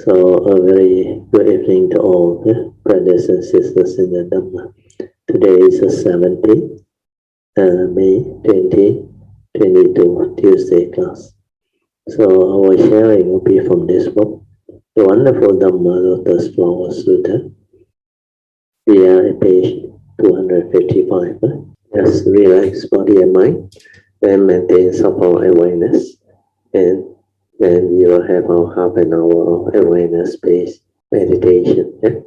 So a very good evening to all brothers and sisters in the Dhamma. Today is the 17th May 2022 Tuesday class. So our sharing will be from this book, the wonderful Dhamma Lotus Sutra. We are at page 255. Just relax body and mind, then maintain supple awareness, and then you will have our half an hour of awareness-based meditation. Yeah?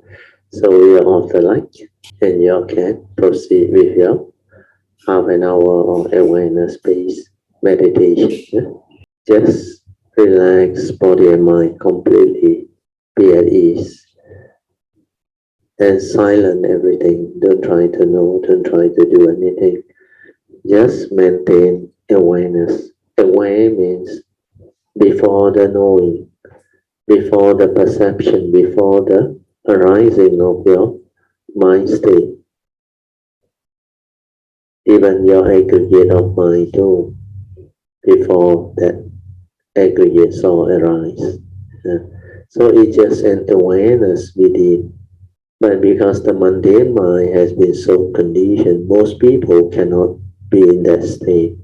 So we are off the light, and you can proceed with your half an hour of awareness-based meditation. Yeah? Just relax body and mind completely, be at ease, and silent everything. Don't try to know, don't try to do anything. Just maintain awareness. Aware means before the knowing, before the perception, before the arising of your mind state. Even your aggregate of mind too, before that aggregate soul arise. So it's just an awareness within. But because the mundane mind has been so conditioned, most people cannot be in that state.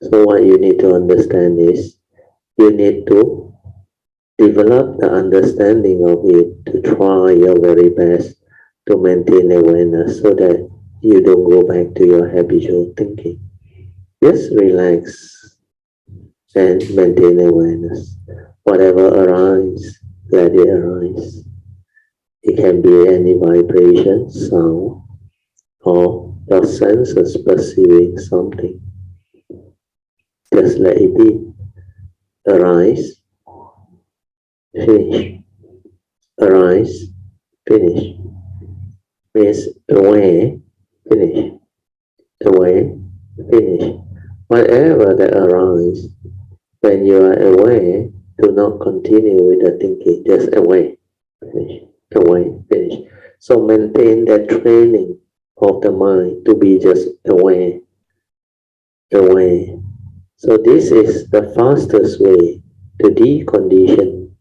So what you need to understand is, you need to develop the understanding of it, to try your very best to maintain awareness so that you don't go back to your habitual thinking. Just relax and maintain awareness. Whatever arises, let it arise. It can be any vibration, sound, or your senses perceiving something. Just let it be. Arise, finish. Arise, finish. Means aware, finish. Aware, finish. Whatever that arises, when you are aware, do not continue with the thinking. Just aware, finish. Aware, finish. So maintain that training of the mind to be just aware. Aware. So this is the fastest way to decondition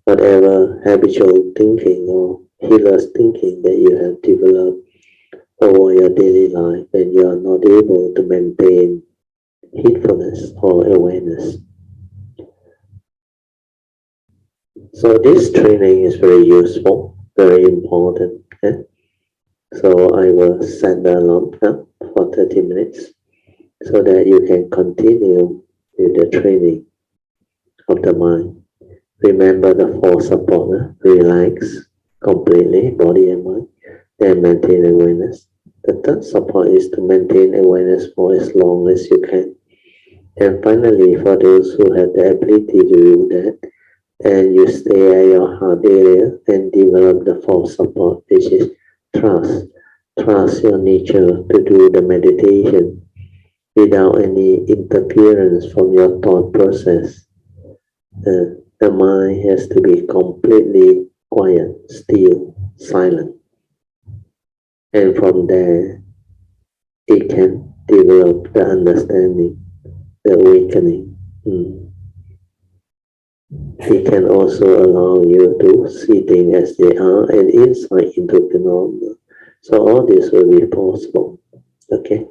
whatever habitual thinking or heedless thinking that you have developed over your daily life when you are not able to maintain heedfulness or awareness. So this training is very useful, very important. So I will set the alarm now for 30 minutes so that you can continue with the training of the mind. Remember the four support, relax completely, body and mind, then maintain awareness. The third support is to maintain awareness for as long as you can. And finally, for those who have the ability to do that, then you stay at your heart area and develop the fourth support, which is trust. Trust your nature to do the meditation without any interference from your thought process. The mind has to be completely quiet, still, silent. And from there, it can develop the understanding, the awakening. It can also allow you to see things as they are and insight into phenomena. So all this will be possible. Okay?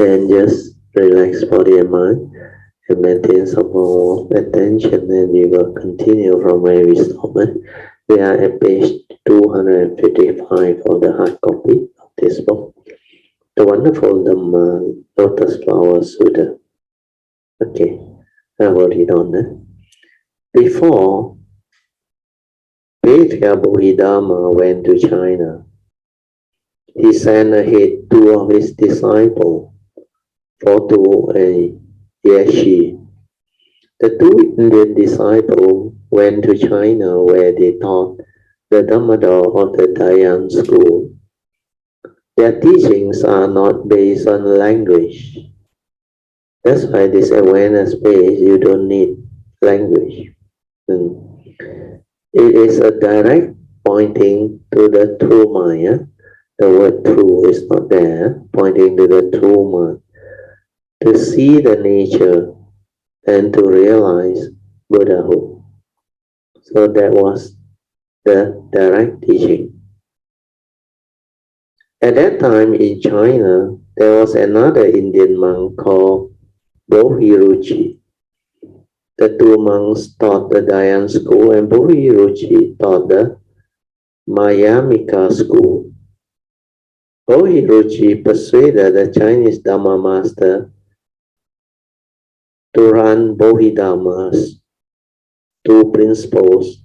And just relax body and mind and maintain some more attention, and we will continue from where we stopped. We are at page 255 of the hard copy of this book, the wonderful Dhamma Lotus Sutra. Okay, I will read on that. Before Dharma went to China, he sent ahead two of his disciples, Fotu and Yeshi. The two Indian disciples went to China where they taught the Dhammador of the Dayan school. Their teachings are not based on language. That's why this awareness base, you don't need language. It is a direct pointing to the true mind. The word true is not there, pointing to the true mind. To see the nature and to realize Buddhahood. So that was the direct teaching. At that time in China, there was another Indian monk called Bohiruchi. The two monks taught the Dayan school, and Bohiruchi taught the Mayamika school. Bohiruchi persuaded the Chinese Dharma master to run Bodhidharma's two principles.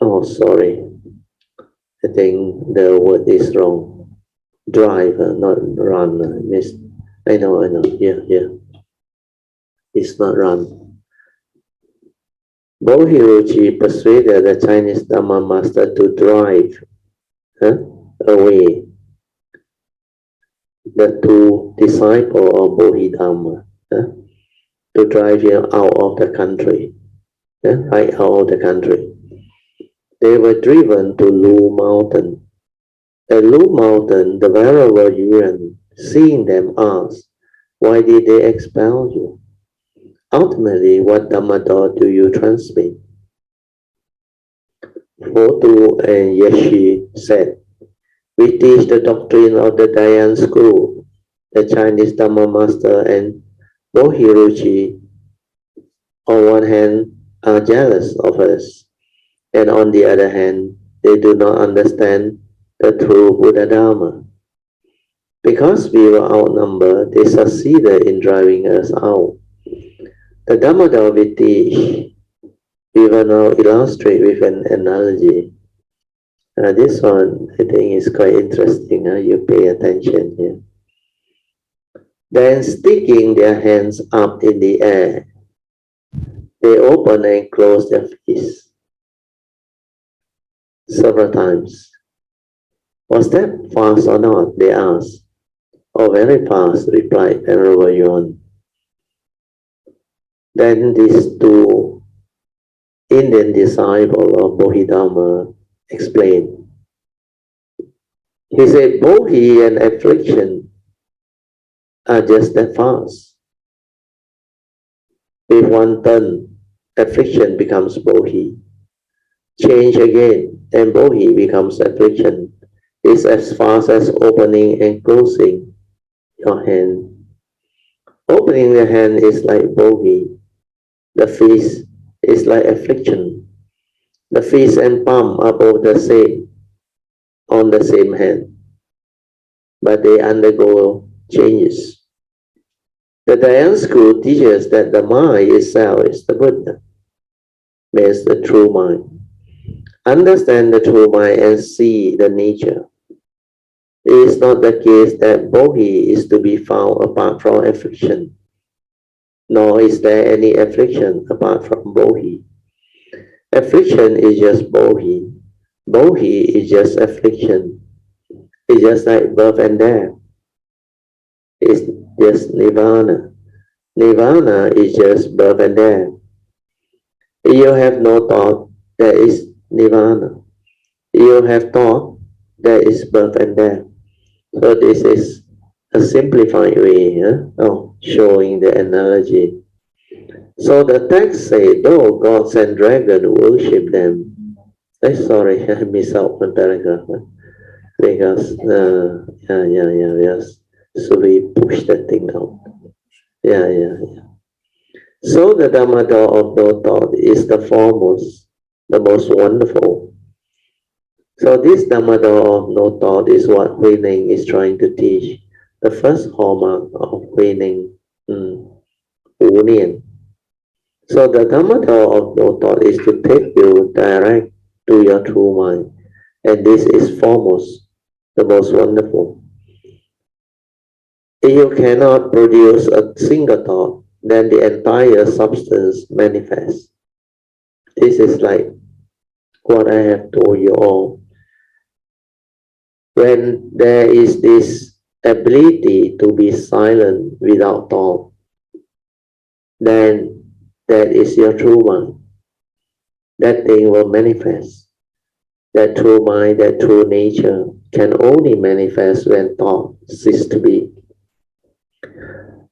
Oh, sorry. I think the word is wrong. Drive, not run. I know. Yeah. It's not run. Bohiruchi persuaded the Chinese Dharma master to drive away the two disciples of Bodhidharma, to drive him out of the country, right out of the country. They were driven to Lu Mountain. At Lu Mountain, the Venerable Yuan, seeing them, asked, "Why did they expel you? Ultimately, what Dhamma thought do you transmit?" Fotu and Yeshi said, "We teach the doctrine of the Dayan school." The Chinese Dharma master and Bohiruchi, on one hand, are jealous of us, and on the other hand, they do not understand the true Buddha Dharma. Because we were outnumbered, they succeeded in driving us out. The Dhamma that we teach, we will now illustrate with an analogy. This one, I think, is quite interesting. You pay attention here. Then, sticking their hands up in the air, they open and close their fists several times. "Was that fast or not?" they asked. "Oh, very fast," replied Venerable Yuan. Then these two Indian disciples of Bodhidharma explained. He said, "Bodhi and affliction are just that fast. With one turn, affliction becomes Bodhi. Change again, and Bodhi becomes affliction. It's as fast as opening and closing your hand. Opening the hand is like Bodhi. The fist is like affliction. The fist and palm are both the same on the same hand, but they undergo changes. The Dayan school teaches that the mind itself is the Buddha, means the true mind. Understand the true mind and see the nature. It is not the case that Bodhi is to be found apart from affliction, nor is there any affliction apart from Bodhi. Affliction is just Bodhi. Bodhi is just affliction. It's just like birth and death. It's just Nirvana. Nirvana is just birth and death. If you have no thought, that is Nirvana. If you have thought, that is birth and death. So this is a simplified way of showing the analogy. So the text says, though gods and dragons worship them. Sorry, I missed out one paragraph. Because, yes. So we push that thing out. Yeah. So the Dhamma of no thought is the foremost, the most wonderful. So this Dhamma of no thought is what Hui Ning is trying to teach. The first hallmark of Hui Ning, Wu Nian. So the Dhamma of no thought is to take you direct to your true mind. And this is foremost, the most wonderful. If you cannot produce a single thought, then the entire substance manifests. This is like what I have told you all. When there is this ability to be silent without thought, then that is your true mind. That thing will manifest. That true mind, that true nature can only manifest when thought ceases to be.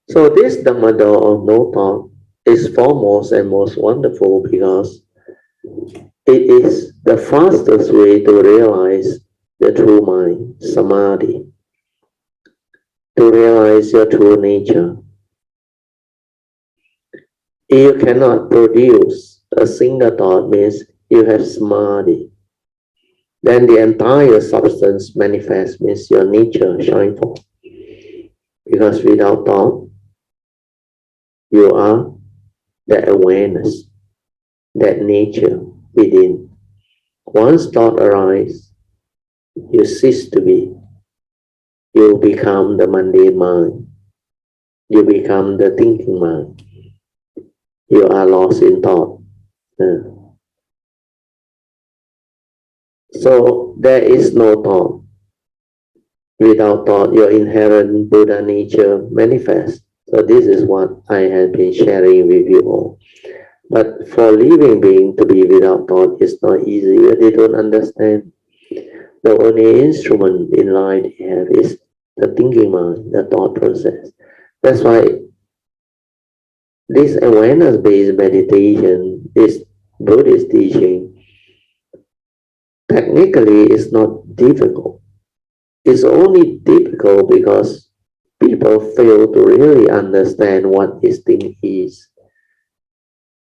So this Dhamma door of no thought is foremost and most wonderful because it is the fastest way to realize the true mind, samadhi, to realize your true nature. If you cannot produce a single thought, means you have samadhi. Then the entire substance manifests, means your nature shines forth. Because without thought, you are that awareness, that nature within. Once thought arises, you cease to be. You become the mundane mind. You become the thinking mind. You are lost in thought. So there is no thought. Without thought, your inherent Buddha nature manifests. So this is what I have been sharing with you all. But for living being to be without thought is not easy. They don't understand. The only instrument in life they have is the thinking mind, the thought process. That's why this awareness-based meditation, this Buddhist teaching, technically is not difficult. It's only difficult because people fail to really understand what this thing is.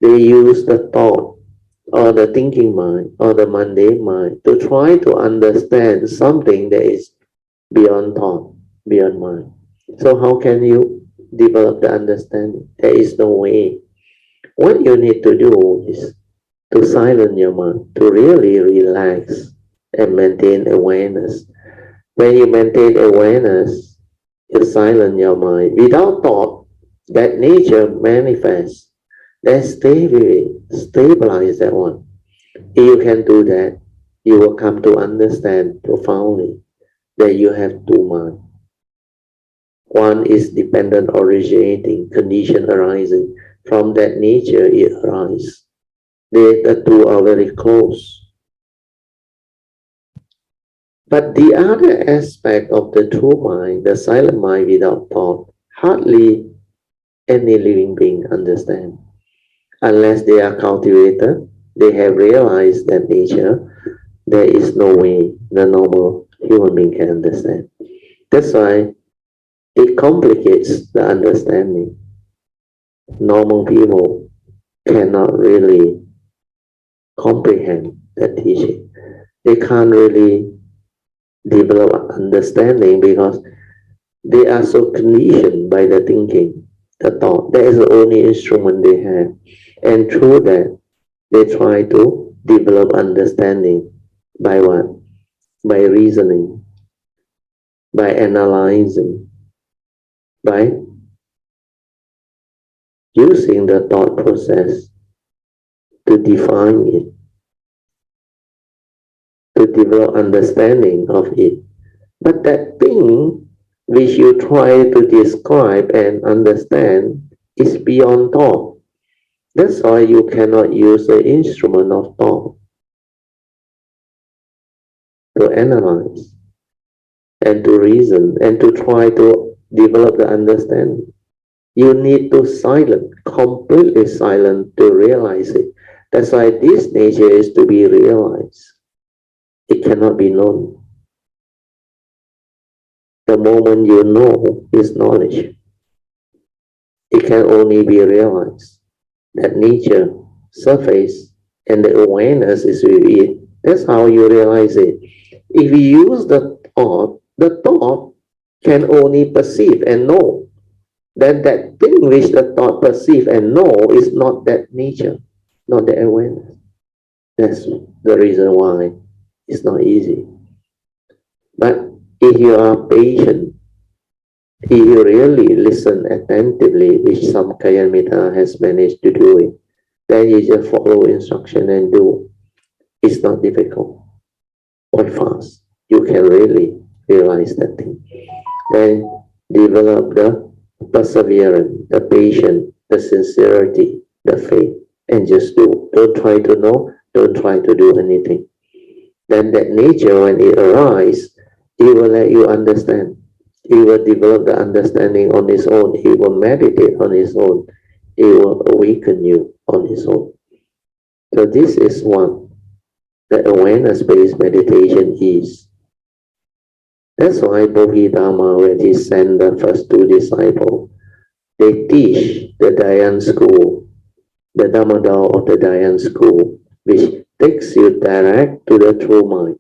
They use the thought or the thinking mind or the mundane mind to try to understand something that is beyond thought, beyond mind. So how can you develop the understanding? There is no way. What you need to do is to silence your mind, to really relax and maintain awareness. When you maintain awareness, you silence your mind. Without thought, that nature manifests. Then stay with it, stabilize that one. If you can do that, you will come to understand profoundly that you have two minds. One is dependent originating, condition arising. From that nature it arises. The two are very close. But the other aspect of the true mind, the silent mind without thought, hardly any living being understands. Unless they are cultivated, they have realized that nature, there is no way the normal human being can understand. That's why it complicates the understanding. Normal people cannot really comprehend the teaching. They can't really develop understanding because they are so conditioned by the thinking, the thought. That is the only instrument they have. And through that, they try to develop understanding by what? By reasoning, by analyzing, by using the thought process to define it, to develop understanding of it. But that thing which you try to describe and understand is beyond thought. That's why you cannot use the instrument of thought to analyze and to reason and to try to develop the understanding. You need to silence, completely silent to realize it. That's why this nature is to be realized. It cannot be known. The moment you know is knowledge. It can only be realized. That nature, surface, and the awareness is with it. That's how you realize it. If you use the thought can only perceive and know. Then that thing which the thought perceive and know is not that nature, not the awareness. That's the reason why it's not easy. But if you are patient, if you really listen attentively, which some Kalyana has managed to do it, then you just follow instruction and do. It's not difficult. Quite fast. You can really realize that thing. Then develop the perseverance, the patience, the sincerity, the faith, and just do. Don't try to know, don't try to do anything. Then that nature, when it arises, it will let you understand. He will develop the understanding on his own. He will meditate on his own. He will awaken you on his own. So this is what the awareness-based meditation is. That's why Bodhidharma, when he sent the first two disciples, they teach the Dayan school, the Dhammadal of the Dayan school, which takes you direct to the true mind,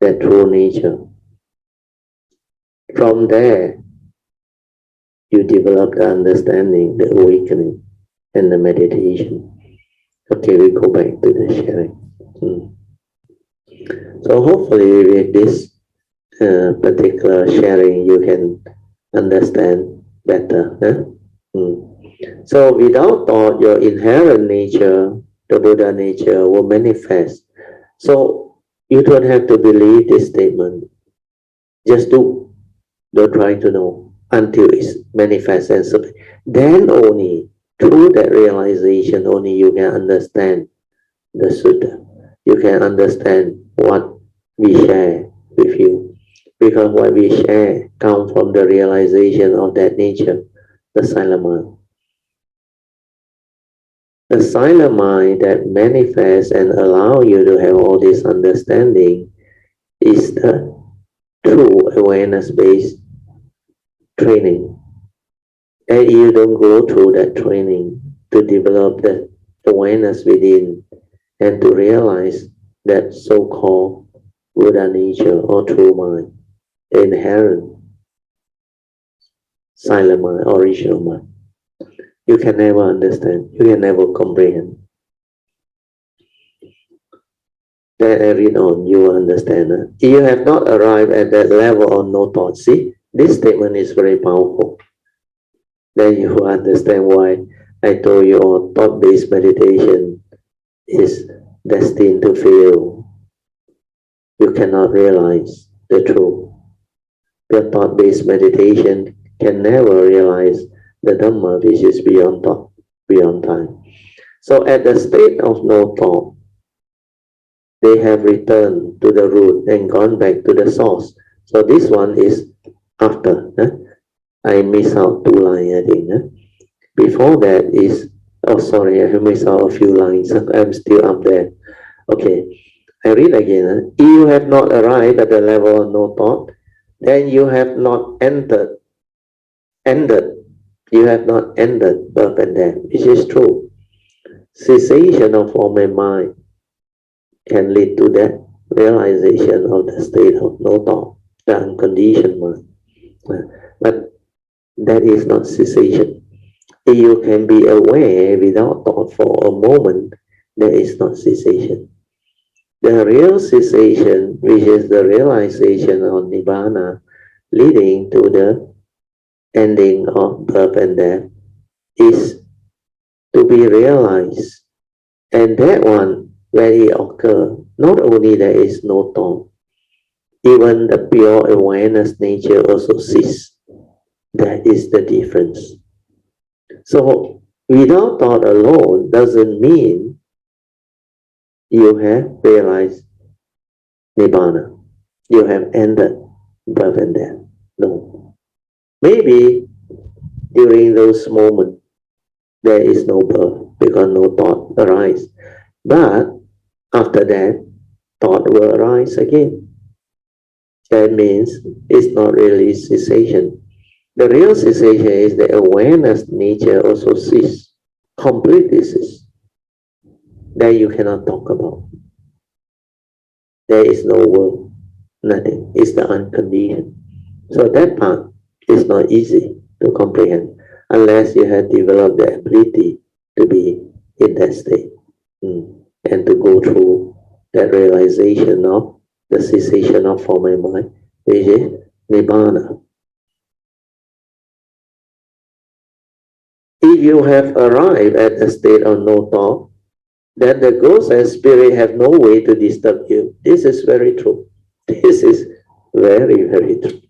the true nature. From there, you develop the understanding, the awakening, and the meditation. Okay, we go back to the sharing. So hopefully with this particular sharing, you can understand better. So without thought, your inherent nature, the Buddha nature, will manifest. So you don't have to believe this statement. Just do. Don't try to know until it manifests and so then only through that realization only you can understand the sutta. You can understand what we share with you, because what we share comes from the realization of that nature, the silent mind. The silent mind that manifests and allow you to have all this understanding is the true awareness-based training. And you don't go through that training to develop the awareness within and to realize that so-called Buddha nature or true mind, inherent silent mind, original mind. You can never understand, you can never comprehend. Then I read on, you will understand. You have not arrived at that level of no thought. See, this statement is very powerful. Then you will understand why I told you all thought-based meditation is destined to fail. You cannot realize the truth. Your thought-based meditation can never realize the Dhamma which is beyond thought, beyond time. So at the state of no thought, they have returned to the root and gone back to the source. So this one is after. I miss out 2 lines, I think. Before that is, oh sorry, I missed out a few lines. I'm still up there. Okay, I read again. You have not arrived at the level of no thought, then you have not ended. You have not ended birth and death, which is true. Cessation of form and mind can lead to that realization of the state of no thought, the unconditioned mind. But that is not cessation. If you can be aware without thought for a moment, that is not cessation. The real cessation, which is the realization of Nibbana, leading to the ending of birth and death, is to be realized. And that one, when it occurs, not only there is no thought, even the pure awareness nature also ceases. That is the difference. So without thought alone doesn't mean you have realized Nibbana. You have ended birth and death. No. Maybe during those moments there is no birth because no thought arises. But after that, thought will arise again. That means it's not really cessation. The real cessation is the awareness nature also ceases, completely ceases. That you cannot talk about. There is no word, nothing. It's the unconditioned. So that part is not easy to comprehend unless you have developed the ability to be in that state and to go through that realization of the cessation of form and mind, which is Nibbana. If you have arrived at the state of no thought, then the ghost and spirit have no way to disturb you. This is very true. This is very, very true.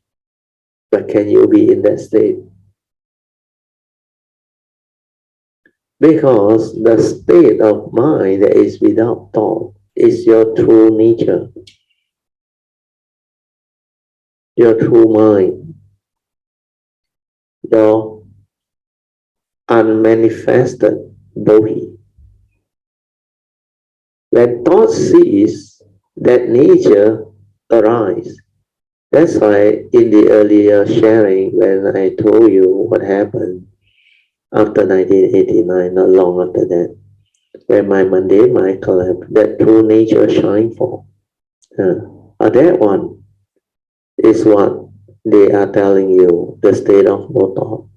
But can you be in that state? Because the state of mind that is without thought is your true nature. Your true mind. your unmanifested bodhi. When thought cease, that nature arises. That's why in the earlier sharing, when I told you what happened after 1989, not long after that, when my mundane mind collapsed, that true nature shine forth. That one is what they are telling you, the state of no thought.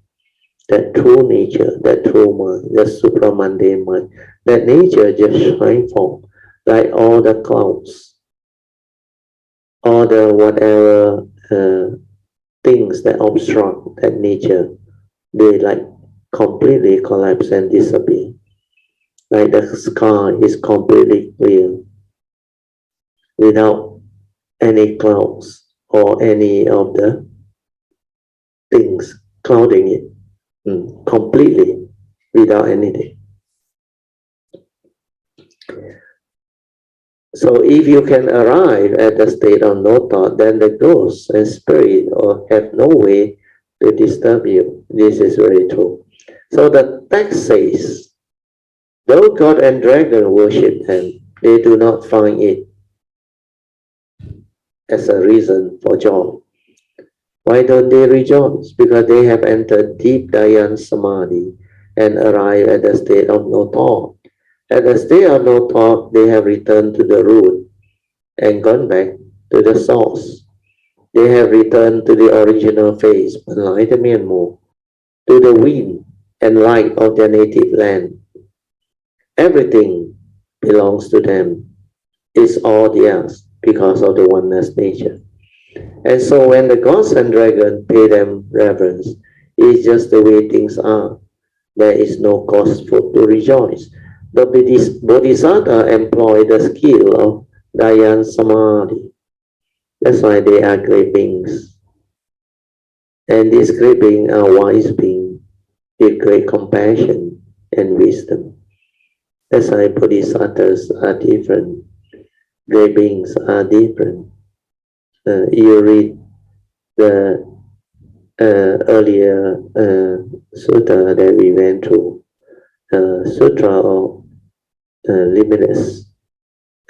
That true nature, that true mind, the supramundane mind, that nature just shine forth like all the clouds, all the whatever things that obstruct that nature, they like completely collapse and disappear. Like the sky is completely clear without any clouds or any of the things clouding it, completely without anything. So if you can arrive at the state of no thought, then the ghosts and spirit have no way to disturb you. This is very true. So the text says, though God and dragon worship them, they do not find it as a reason for joy. Why don't they rejoice? Because they have entered deep Dhyan Samadhi and arrived at the state of no thought. At the state of no thought, they have returned to the root and gone back to the source. They have returned to the original phase, to the wind and light of their native land. Everything belongs to them. It's all theirs because of the oneness nature. And so when the gods and dragons pay them reverence, it's just the way things are. There is no cause for to rejoice. The Bodhisattva employ the skill of Dhyan Samadhi. That's why they are great beings. And these great beings are wise beings with great compassion and wisdom. That's why Bodhisattvas are different. Great beings are different. You read the earlier sutta that we went through, Sutra of Limitless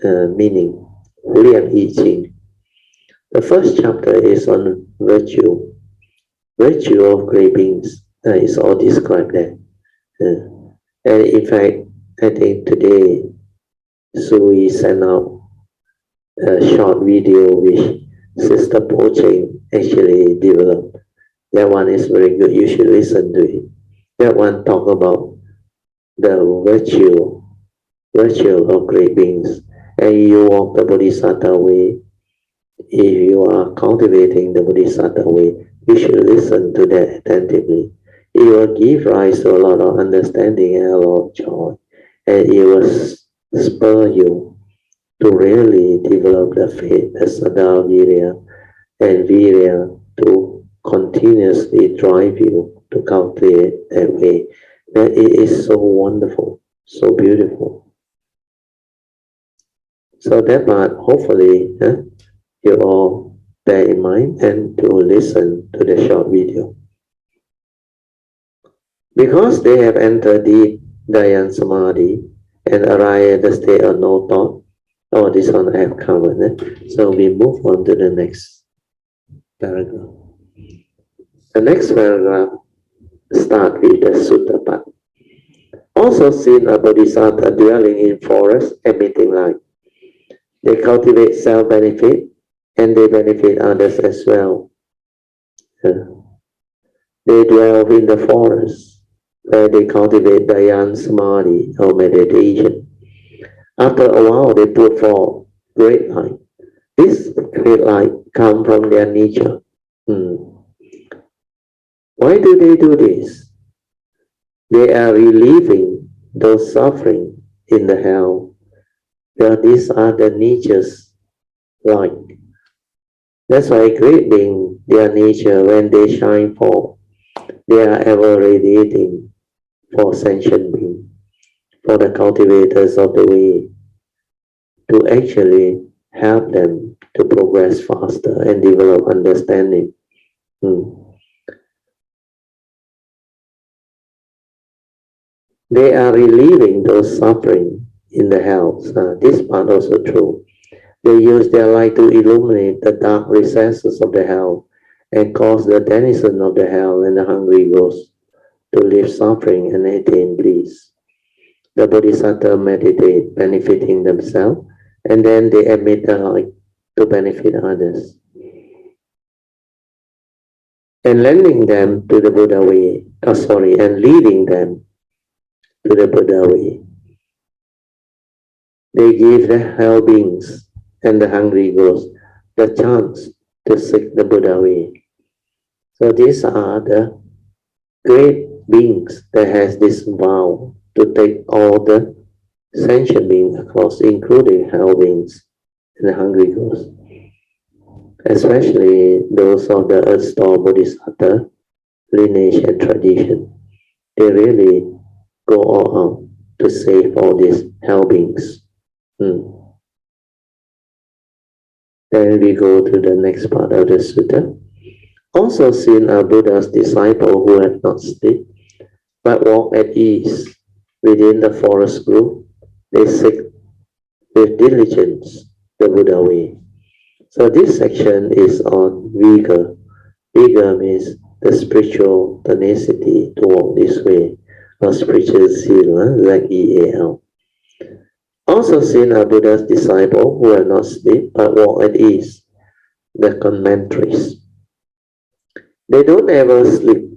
Meaning, 量易经. The first chapter is on virtue. Virtue of great beings is all described there. And in fact, I think today, Sui sent out a short video which Sister Poching actually developed. That one is very good. You should listen to it. That one talk about the virtue of great beings. And you walk the Bodhisattva way. If you are cultivating the Bodhisattva way, you should listen to that attentively. It will give rise to a lot of understanding and a lot of joy. And it will spur you to really develop the faith, the Saddha Virya, and Virya to continuously drive you to cultivate that way. That it is so wonderful, so beautiful. So that part, hopefully, you all bear in mind and to listen to the short video. Because they have entered the Dhyan Samadhi and arrived at the state of no thought, this one I have covered. So we move on to the next paragraph. The next paragraph starts with the sutta part. Also seen a bodhisattva dwelling in forests emitting light. They cultivate self-benefit and they benefit others as well. They dwell in the forest where they cultivate Dhyan Samadhi or meditation. After a while, they put forth great light. This great light comes from their nature. Why do they do this? They are relieving those suffering in the hell. Well, these are the nature's light. That's why great being their nature, when they shine forth, they are ever radiating for sentient beings, for the cultivators of the way, to actually help them to progress faster and develop understanding. they are relieving those suffering in the hell. This part also true. They use their light to illuminate the dark recesses of the hell and cause the denizen of the hell and the hungry ghosts to live suffering and attain bliss. The Bodhisattva meditate, benefiting themselves, and then they emit the light to benefit others, and lending them to the Buddha way, and leading them to the Buddha way. They give the hell beings and the hungry ghosts the chance to seek the Buddha way. So these are the great beings that has this vow to take all the sentient beings across, including hell beings and the hungry ghosts. Especially those of the Earth-Star Bodhisattva lineage and tradition. They really go all out to save all these hell beings. Then we go to the next part of the sutta. Also seen are Buddha's disciples who have not slept, but walk at ease within the forest group. They seek with diligence the Buddha way. So this section is on vigor. Vigor means the spiritual tenacity to walk this way, or spiritual zeal, Z-E-A-L. Also seen are Buddha's disciples who have not sleep but walk at ease, the commentaries. They don't ever sleep.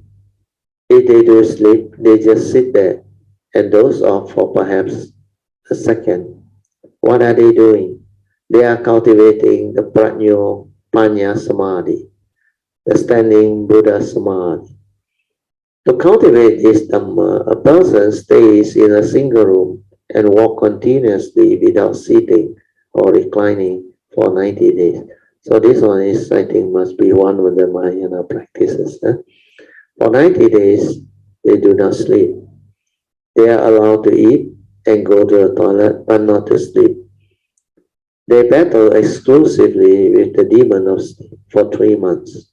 If they do sleep, they just sit there and doze off for perhaps a second. What are they doing? They are cultivating the Pranyo Panya Samadhi, the standing Buddha Samadhi. To cultivate this Dhamma, a person stays in a single room and walk continuously without sitting or reclining for 90 days. So this one is, I think, must be one of the Mahayana practices. For 90 days, they do not sleep. They are allowed to eat and go to the toilet, but not to sleep. They battle exclusively with the demon of sleep for 3 months.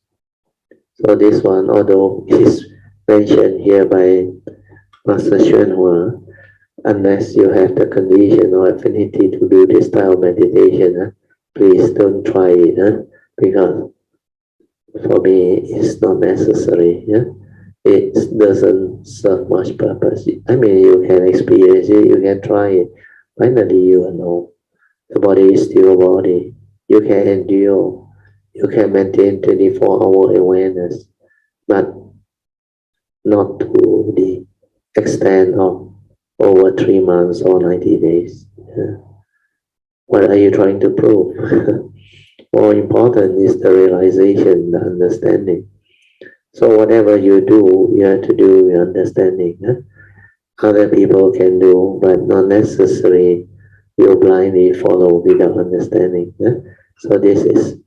So this one, although is mentioned here by Master Hsuan, unless you have the condition or affinity to do this style of meditation, please don't try it, because for me it's not necessary. It doesn't serve much purpose. I mean, you can experience it, you can try it. Finally, you will know. The body is still a body. You can endure. You can maintain 24-hour awareness, but not to the extent of over 3 months or 90 days. What are you trying to prove? More important is the realization, the understanding. So whatever you do, you have to do with understanding. Other people can do, but not necessarily you blindly follow without understanding. So this is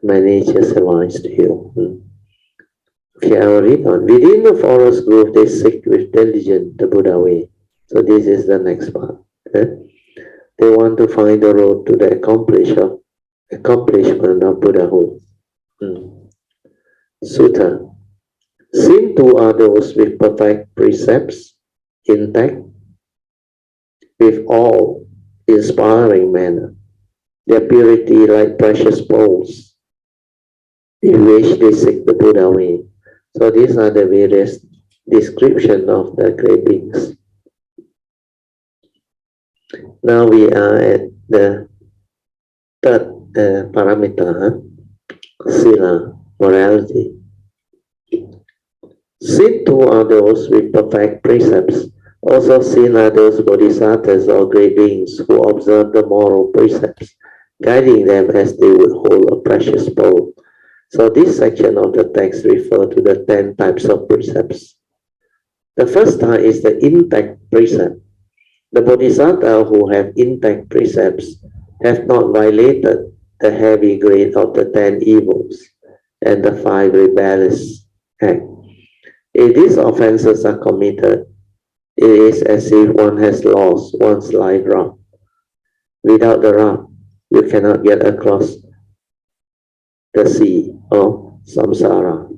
my nature's advice to you. Okay, I will read on. Within the forest grove, they seek with diligence the Buddha way. So this is the next part. They want to find the road to the accomplishment of Buddhahood. Sutta. Seen to are those with perfect precepts, intact, with all inspiring manner, their purity like precious pearls, in which they seek the Buddha way. So these are the various descriptions of the great beings. Now we are at the third parameter, sila, morality. Seen too are those with perfect precepts. Also seen are those bodhisattvas or great beings who observe the moral precepts, guiding them as they would hold a precious pearl. So this section of the text refers to the 10 types of precepts. The first type is the intact precept. The bodhisattvas who have intact precepts have not violated the heavy grade of the 10 evils and the 5 rebellious acts. If these offenses are committed, it is as if one has lost one's life raft. Without the raft, you cannot get across the sea of samsara.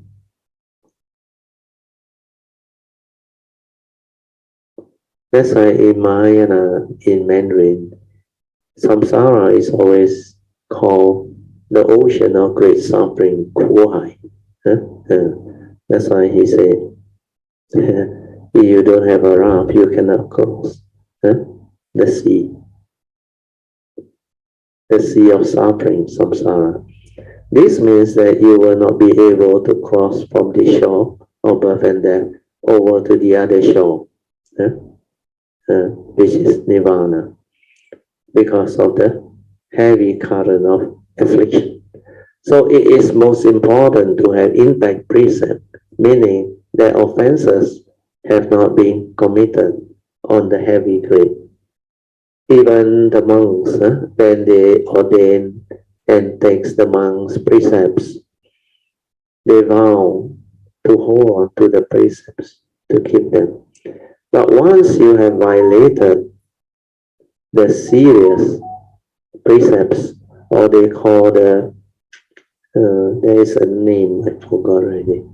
That's why in Mahayana, in Mandarin, samsara is always called the ocean of great suffering, Kuhai. That's why he said, if you don't have a raft, you cannot cross the sea of suffering, samsara. This means that you will not be able to cross from the shore of birth and death over to the other shore, which is nirvana, because of the heavy current of affliction. So it is most important to have intact precept, meaning that offenses have not been committed on the heavy grade. Even the monks, when they ordain and takes the monks' precepts, they vow to hold on to the precepts, to keep them. But once you have violated the serious precepts, or they call there is a name, I forgot already,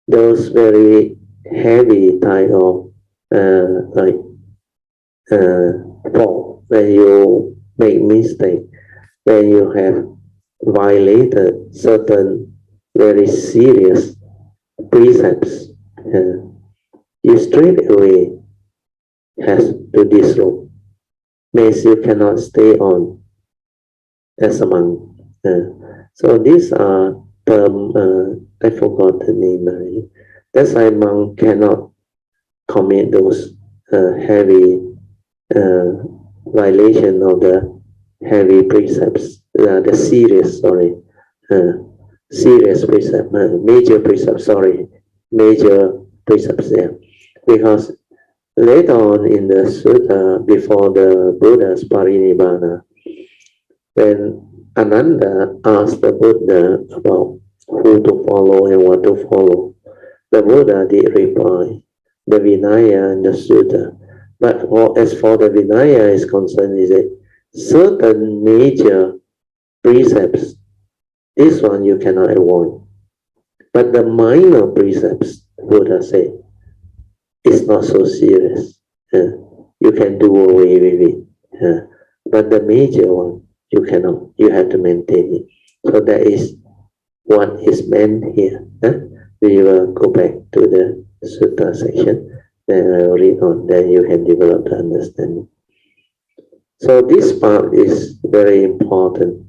those very heavy type of fault, when you make mistake, when you have violated certain very serious precepts, you straight away has to disrobe. Means you cannot stay on as a monk. So these are term, I forgot the name. That's why monk cannot commit those heavy violation of the heavy precepts, the serious, serious precept, major precepts, major precepts there. Because later on in the sutta, before the Buddha's parinibbana, when Ananda asked the Buddha about who to follow and what to follow, the Buddha did reply, the Vinaya and the Sutta. But as for the Vinaya is concerned, is that certain major precepts, this one you cannot avoid. But the minor precepts, Buddha said, is not so serious. You can do away with it. But the major one, you cannot. You have to maintain it. So that is what is meant here. We will go back to the Sutta section. Then I will read on. Then you can develop the understanding. So this part is very important.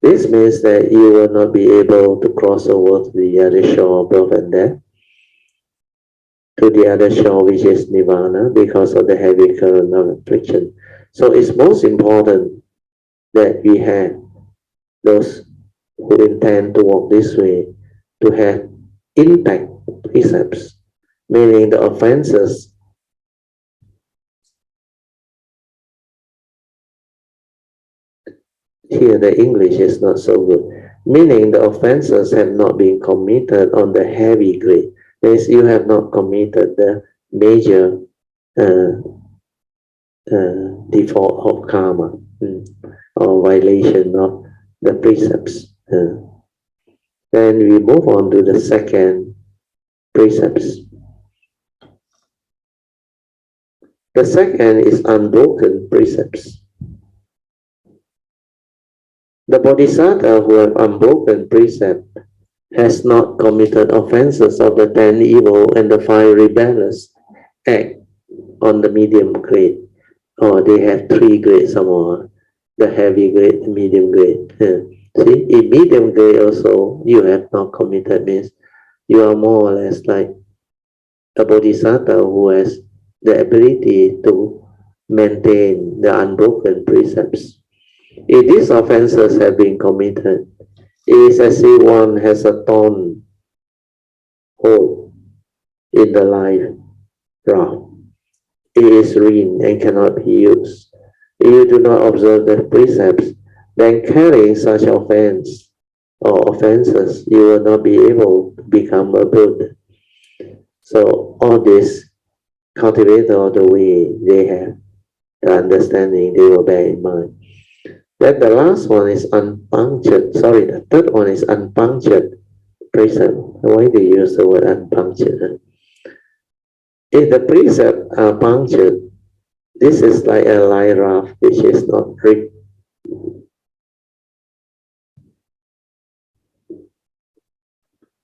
This means that you will not be able to cross over to the other shore of birth and death, to the other shore, which is nirvana, because of the heavy current of affliction. So it's most important that we have those who intend to walk this way to have intact precepts, meaning the offenses here the English is not so good, meaning the offenses have not been committed on the heavy grade. Means you have not committed the major default of karma or violation of the precepts. Then we move on to the second precepts. The second is unbroken precepts. The bodhisattva who have unbroken precept has not committed offenses of the 10 evil and the 5 rebellious act on the medium grade. Or they have 3 grades somewhere, the heavy grade, the medium grade. See, in medium grade also, you have not committed, means you are more or less like a bodhisattva who has the ability to maintain the unbroken precepts. If these offenses have been committed, it is as if one has a thorn hole in the life raft. It is ruined and cannot be used. If you do not observe the precepts, then carrying such offense or offenses, you will not be able to become a Buddha. So all this cultivator of the way, they have the understanding, they will bear in mind. Then the last one is the third one is unpunctured precept. Why do you use the word unpunctured? If the precepts are punctured, this is like a light raft which is not rigged.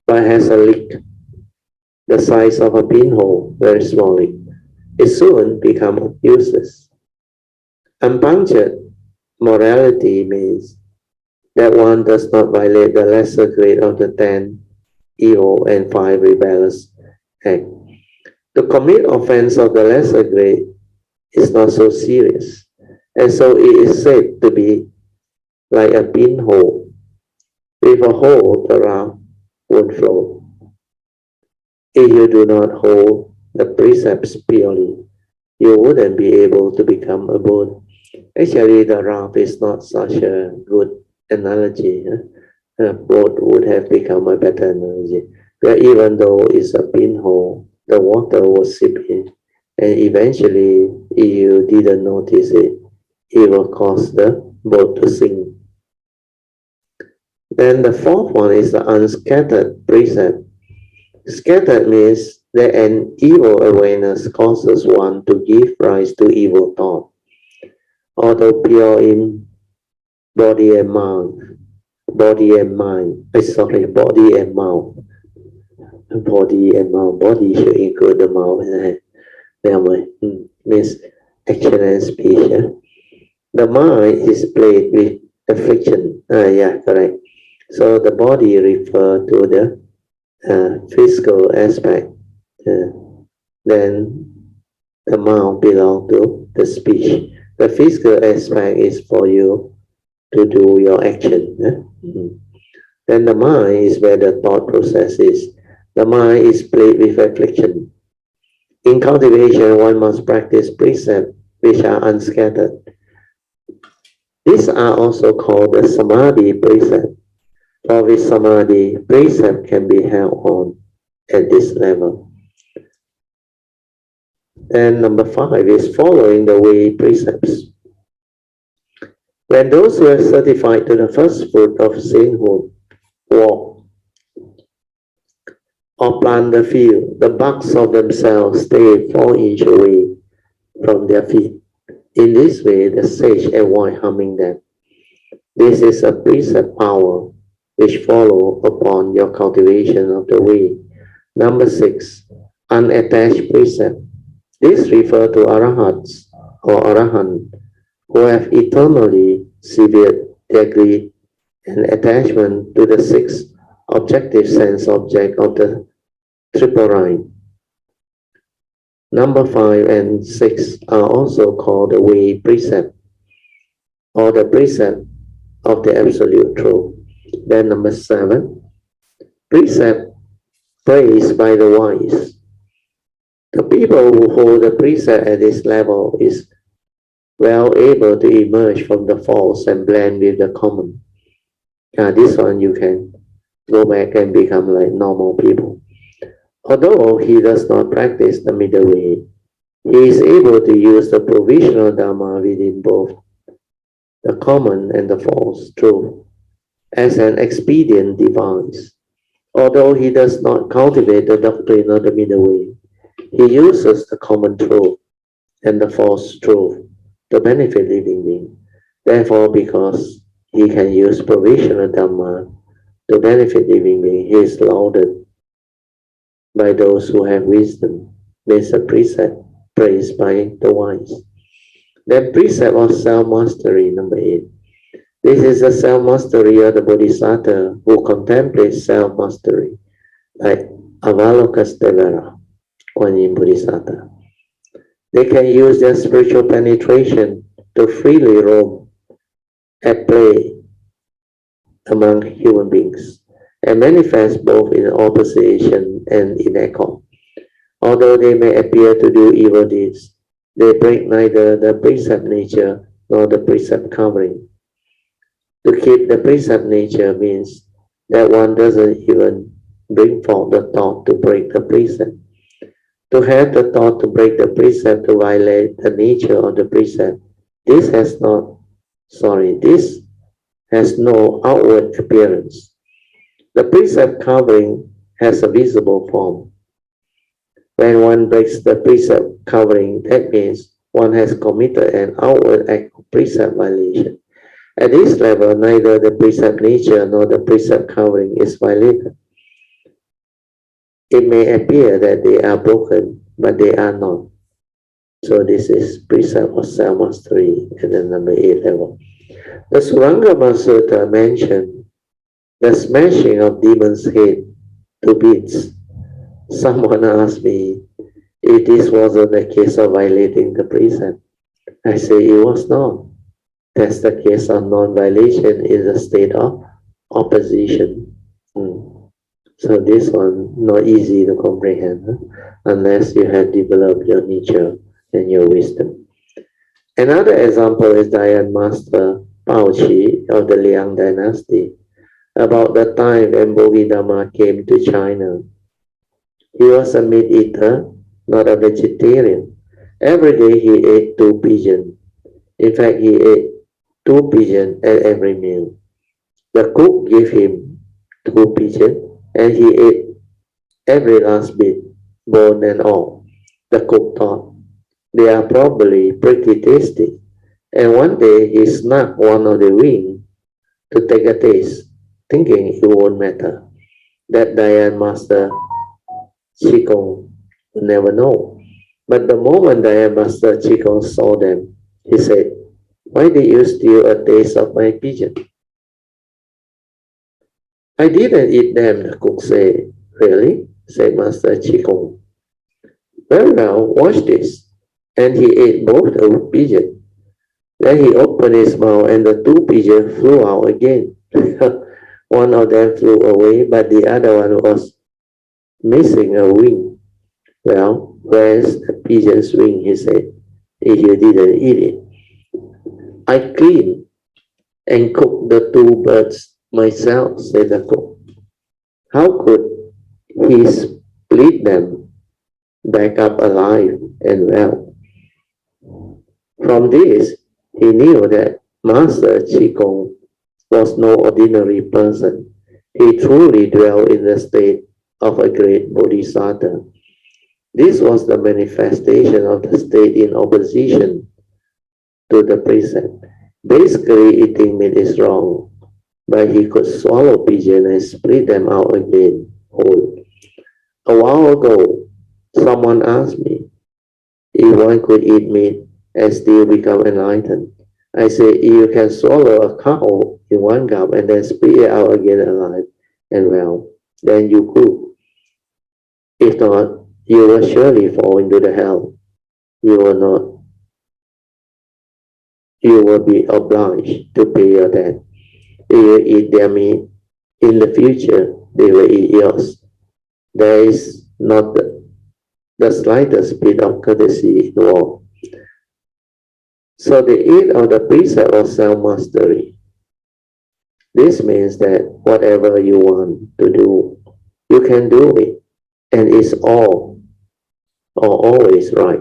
But has a leak the size of a pinhole, very small leak. It soon becomes useless. Unpunctured morality means that one does not violate the lesser grade of the 10 evil and 5 rebellious acts. To commit offense of the lesser grade is not so serious, and so it is said to be like a pinhole. With a hole, the raft won't float. If you do not hold the precepts purely, you wouldn't be able to become a Buddha. Actually, the raft is not such a good analogy. A boat would have become a better analogy. Where even though it's a pinhole, the water will seep in, and eventually, if you didn't notice it, it will cause the boat to sink. Then the fourth one is the unscattered precept. Scattered means that an evil awareness causes one to give rise to evil thought. Although pure in body and mind, body and mouth. Body should include the mouth. Means action and speech. The mind is plagued with affliction. Yeah, correct. So the body refers to the physical aspect. Then the mouth belongs to the speech. The physical aspect is for you to do your action. Then the mind is where the thought process is. The mind is plagued with affliction. In cultivation, one must practice precepts which are unscattered. These are also called the samadhi precept. For with samadhi, precept can be held on at this level. And number 5 is following the way precepts. When those who have certified to the first fruit of sainthood walk or plant the field, the buds of themselves stay 4 inches away from their feet. In this way, the sage avoid harming them. This is a precept power which follow upon your cultivation of the way. Number 6, unattached precept. This refers to arahats or arahant who have eternally severed their greed and attachment to the 6 objective sense object of the triple rhyme. Number 5 and 6 are also called the way precept or the precept of the absolute truth. Then number 7, precept praised by the wise. The people who hold the precept at this level is well able to emerge from the false and blend with the common. This one you can go back and become like normal people. Although he does not practice the middle way, he is able to use the provisional Dharma within both the common and the false truth as an expedient device. Although he does not cultivate the doctrine of the middle way, he uses the common truth and the false truth to benefit living beings. Therefore, because he can use provisional Dharma to benefit living beings, he is lauded by those who have wisdom. Means a precept praised by the wise. Then precept of self-mastery, number 8. This is the self-mastery of the Bodhisattva who contemplates self-mastery, like Avalokiteshvara, Kuan Yin Bodhisattva. They can use their spiritual penetration to freely roam at play among human beings and manifest both in opposition and in accord. Although they may appear to do evil deeds, they break neither the precept nature nor the precept covering. To keep the precept nature means that one doesn't even bring forth the thought to break the precept. To have the thought to break the precept to violate the nature of the precept, this has no outward appearance. The precept covering has a visible form. When one breaks the precept covering, that means one has committed an outward act of precept violation. At this level, neither the precept nature nor the precept covering is violated. It may appear that they are broken, but they are not. So this is precept of self-mastery at the number 8 level. The Surangama Sutta mentioned the smashing of demon's head to bits. Someone asked me if this wasn't a case of violating the precept. I say it was not. That's the case of non-violation in the state of opposition. So this one not easy to comprehend unless you have developed your nature and your wisdom. Another example is Dayan Master Pao Chi of the Liang dynasty. About the time when Bodhidharma came to China, he was a meat eater, not a vegetarian. Every day he ate 2 pigeons. In fact, he ate 2 pigeons at every meal. The cook gave him 2 pigeons and he ate every last bit, bone and all. The cook thought, they are probably pretty tasty. And one day he snuck one of the wings to take a taste, thinking it won't matter. That Dayan Master Qigong would never know. But the moment Dayan Master Qigong saw them, he said, why did you steal a taste of my pigeon? I didn't eat them, the cook said. Really? Said Master Qigong. Very well, watch this. And he ate both the pigeons. Then he opened his mouth and the 2 pigeons flew out again. One of them flew away, but the other one was missing a wing. Well, where's the pigeon's wing, he said, if you didn't eat it. I cleaned and cooked the 2 birds myself, said the cook. How could he split them back up alive and well? From this, he knew that Master Qigong was no ordinary person. He truly dwelt in the state of a great bodhisattva. This was the manifestation of the state in opposition to the precept. Basically, eating meat is wrong, but he could swallow pigeon and split them out again whole. A while ago, someone asked me if one could eat meat and still become enlightened. I say, if you can swallow a cow in one gulp and then spit it out again alive and well, then you could. If not, you will surely fall into the hell. You will be obliged to pay your debt. If you eat their meat, in the future, they will eat yours. There is not the slightest bit of courtesy involved. So the aid of the precept of self-mastery. This means that whatever you want to do, you can do it, and it's all or always right.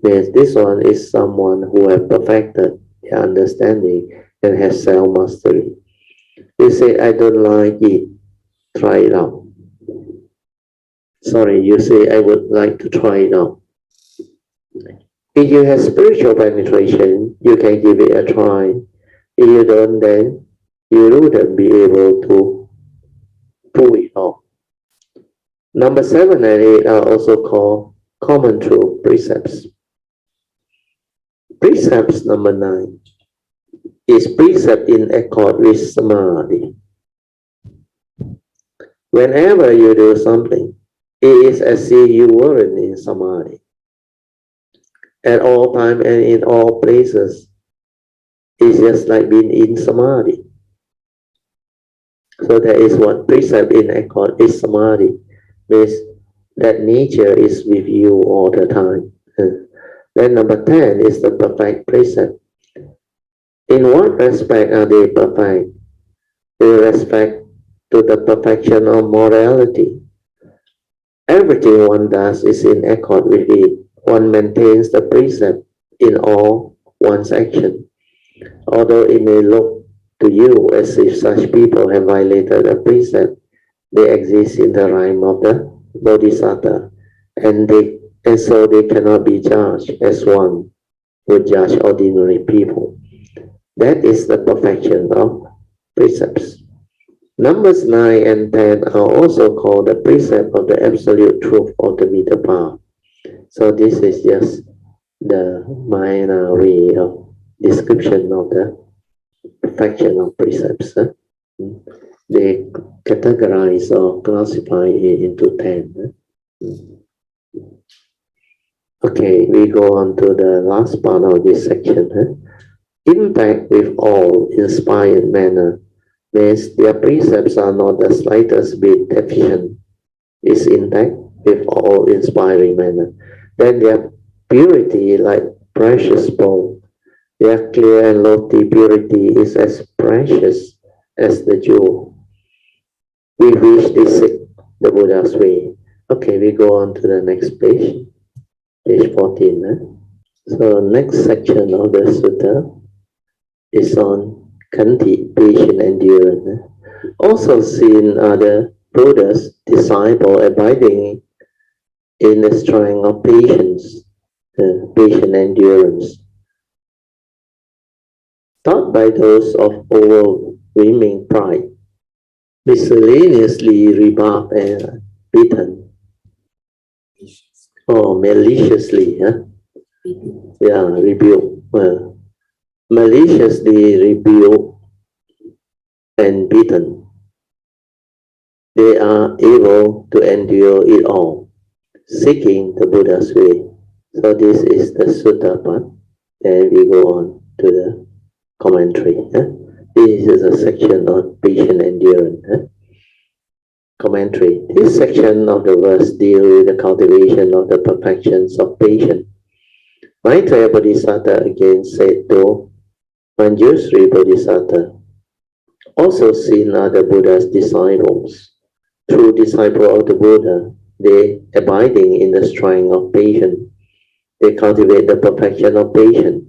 Means this one is someone who has perfected their understanding and has self-mastery. You say, I don't like it, try it out. Sorry, you say, I would like to try it out. If you have spiritual penetration, you can give it a try. If you don't, then you wouldn't be able to pull it off. Number 7 and 8 are also called common truth precepts. Precepts number 9 is precept in accord with samadhi. Whenever you do something, it is as if you weren't in samadhi. At all times and in all places, it's just like being in samadhi. So that is what precept in accord with samadhi means, that nature is with you all the time. Then number 10 is the perfect precept. In what respect are they perfect? With respect to the perfection of morality. Everything one does is in accord with it. One maintains the precept in all one's action. Although it may look to you as if such people have violated a precept, they exist in the realm of the bodhisattva and so they cannot be judged as one would judge ordinary people. That is the perfection of precepts. Numbers 9 and 10 are also called the precept of the absolute truth of the middle path. So this is just the minor way of description of the perfection of precepts. They categorize or classify it into 10. Okay, we go on to the last part of this section. Impact with all inspired manner means their precepts are not the slightest bit deficient. Is intact with all inspiring manner. Then their purity like precious bone. Their clear and lofty purity is as precious as the jewel with which they seek the Buddha's way. Okay, we go on to the next page, page 14. So next section of the sutta is on Khanti, patient endurance. Also seen are the Buddha's disciple abiding in the strength of patience, patient endurance, taught by those of overwhelming pride, miscellaneously rebuffed and beaten, or maliciously, rebuked, maliciously rebuked and beaten. They are able to endure it all, seeking the Buddha's way. So this is the sutta part. Then we go on to the commentary. This is a section on patient endurance. Commentary. This section of the verse deals with the cultivation of the perfections of patience. Maitreya Bodhisattva again said to Manjusri Bodhisattva, also seen are the Buddha's disciples. True disciple of the Buddha, they abiding in the strength of patience. They cultivate the perfection of patience.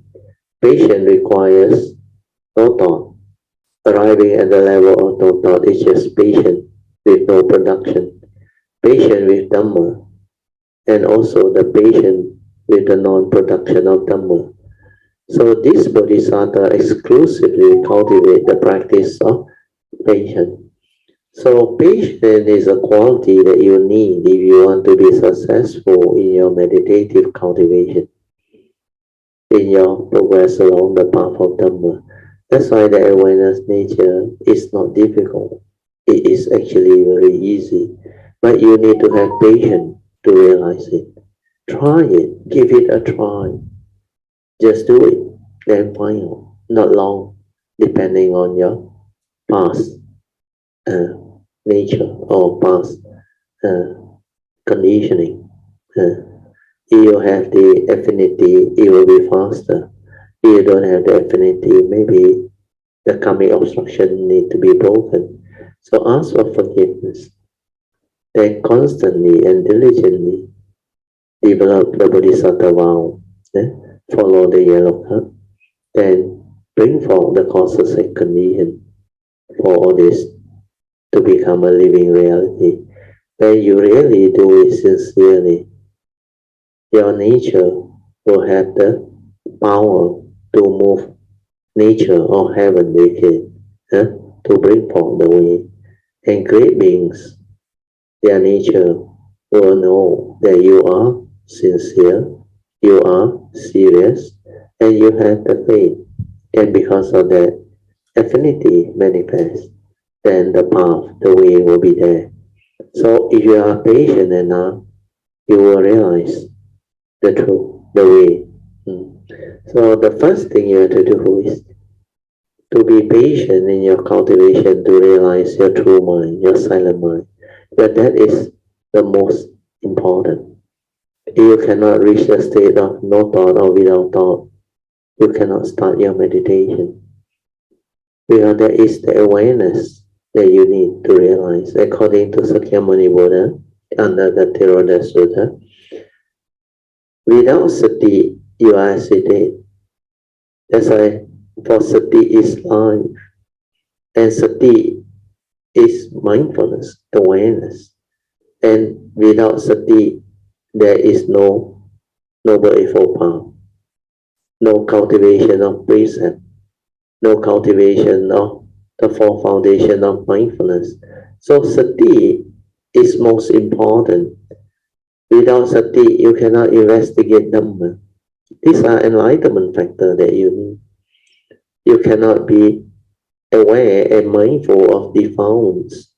Patience requires no thought. Arriving at the level of no thought is just patience with no production. Patience with Dhamma, and also the patience with the non-production of Dhamma. So this Bodhisattva exclusively cultivate the practice of patience. So patience is a quality that you need if you want to be successful in your meditative cultivation, in your progress along the path of Dhamma. That's why the awareness nature is not difficult. It is actually very easy. But you need to have patience to realize it. Try it. Give it a try. Just do it. Then find out. Not long, depending on your past nature or past conditioning. If you have the affinity, it will be faster. If you don't have the affinity, maybe the karmic obstruction need to be broken. So ask for forgiveness. Then constantly and diligently develop the Bodhisattva vow. Follow the yellow cup. Then bring forth the causes and conditions for all this to become a living reality. When you really do it sincerely, your nature will have the power to move nature or heaven wicked, to bring forth the way. And great beings, their nature will know that you are sincere, you are serious, and you have the faith. And because of that, affinity manifests. Then the path, the way will be there. So if you are patient enough, you will realize the truth, the way. So the first thing you have to do is to be patient in your cultivation to realize your true mind, your silent mind. But that is the most important. If you cannot reach the state of no thought or without thought, you cannot start your meditation. Because there is the awareness that you need to realize. According to Sakyamuni Buddha, under the Theravada Sutta, without sati, you are seated. That's why for sati is life, and sati is mindfulness, awareness. And without sati, there is no noble eightfold path, no cultivation of precept, no cultivation of the four foundation of mindfulness. So sati is most important. Without sati, you cannot investigate Dhamma. These are enlightenment factors that you need. You cannot be aware and mindful of defilements.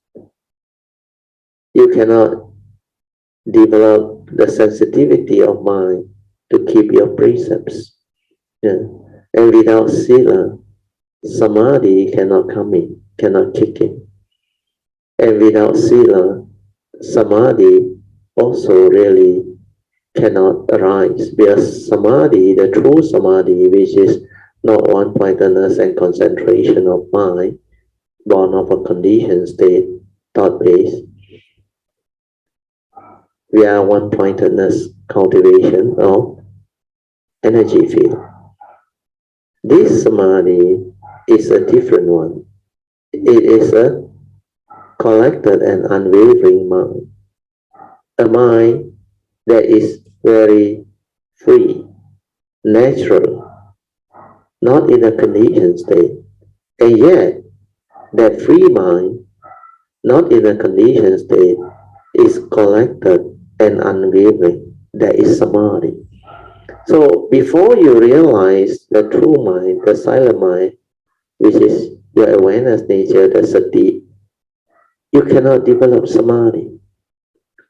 You cannot develop the sensitivity of mind to keep your precepts. Yeah. And without sila, samadhi cannot come in, cannot kick in. And without sila, samadhi also really cannot arise, because samadhi, the true samadhi, which is not one-pointedness and concentration of mind, born of a conditioned state, thought-based. We are one-pointedness cultivation of energy field. This samadhi is a different one. It is a collected and unwavering mind. A mind that is very free, natural, not in a conditioned state. And yet, that free mind, not in a conditioned state, is collected and unwavering. That is samadhi. So before you realize the true mind, the silent mind, which is your awareness nature, the sati, you cannot develop samadhi.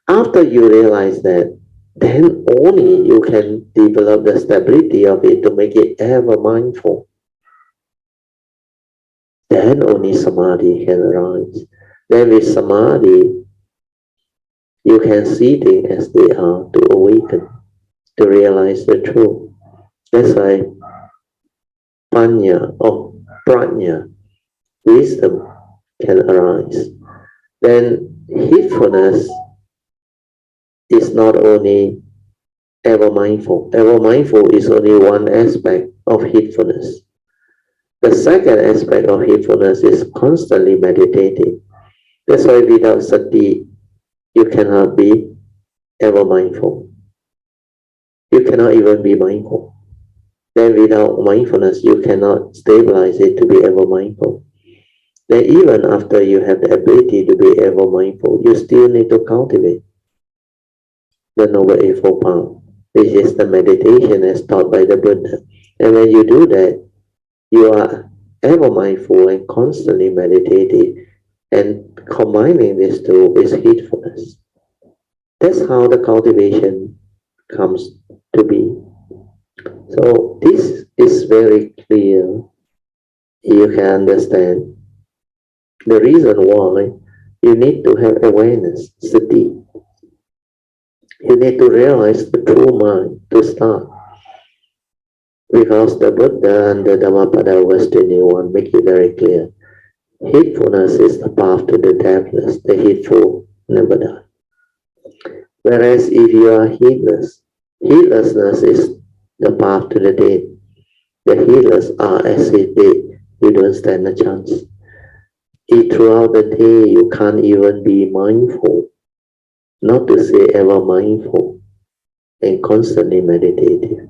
After you realize that, then only you can develop the stability of it to make it ever mindful. Then only samadhi can arise. Then with samadhi, you can see things as they are, to awaken, to realize the truth. That's why panya or prajna, wisdom, can arise. Then heedfulness is not only ever mindful. Ever mindful is only one aspect of heedfulness. The second aspect of heedfulness is constantly meditating. That's why without sati, you cannot be ever mindful. You cannot even be mindful. Then without mindfulness, you cannot stabilize it to be ever mindful. Then even after you have the ability to be ever mindful, you still need to cultivate the Noble Eightfold Path, which is the meditation as taught by the Buddha. And when you do that, you are ever mindful and constantly meditating, and combining these two is heedfulness. That's how the cultivation comes to be. So this is very clear. You can understand the reason why you need to have awareness, sati. You need to realize the true mind to start. Because the Buddha and the Dhammapada verse 21 make it very clear. Heedfulness is the path to the deathless. The heedful never die. Whereas if you are heedless, heedlessness is the path to the dead. The heedless are as if dead. You don't stand a chance. If throughout the day you can't even be mindful, not to say ever mindful, and constantly meditative,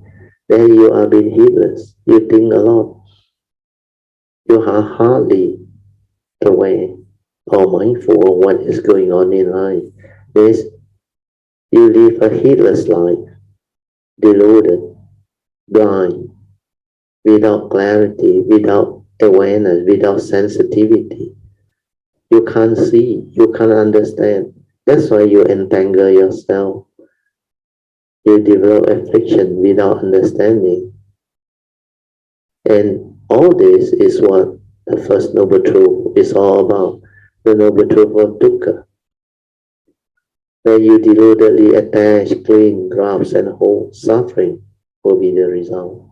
then you are being heedless. You think a lot. You are hardly aware or mindful of what is going on in life. This, you live a heedless life, deluded, blind, without clarity, without awareness, without sensitivity. You can't see, you can't understand. That's why you entangle yourself. You develop affliction without understanding. And all this is what the first noble truth is all about. The noble truth of dukkha. When you deludedly attach, cling, grasp, and hold, suffering will be the result.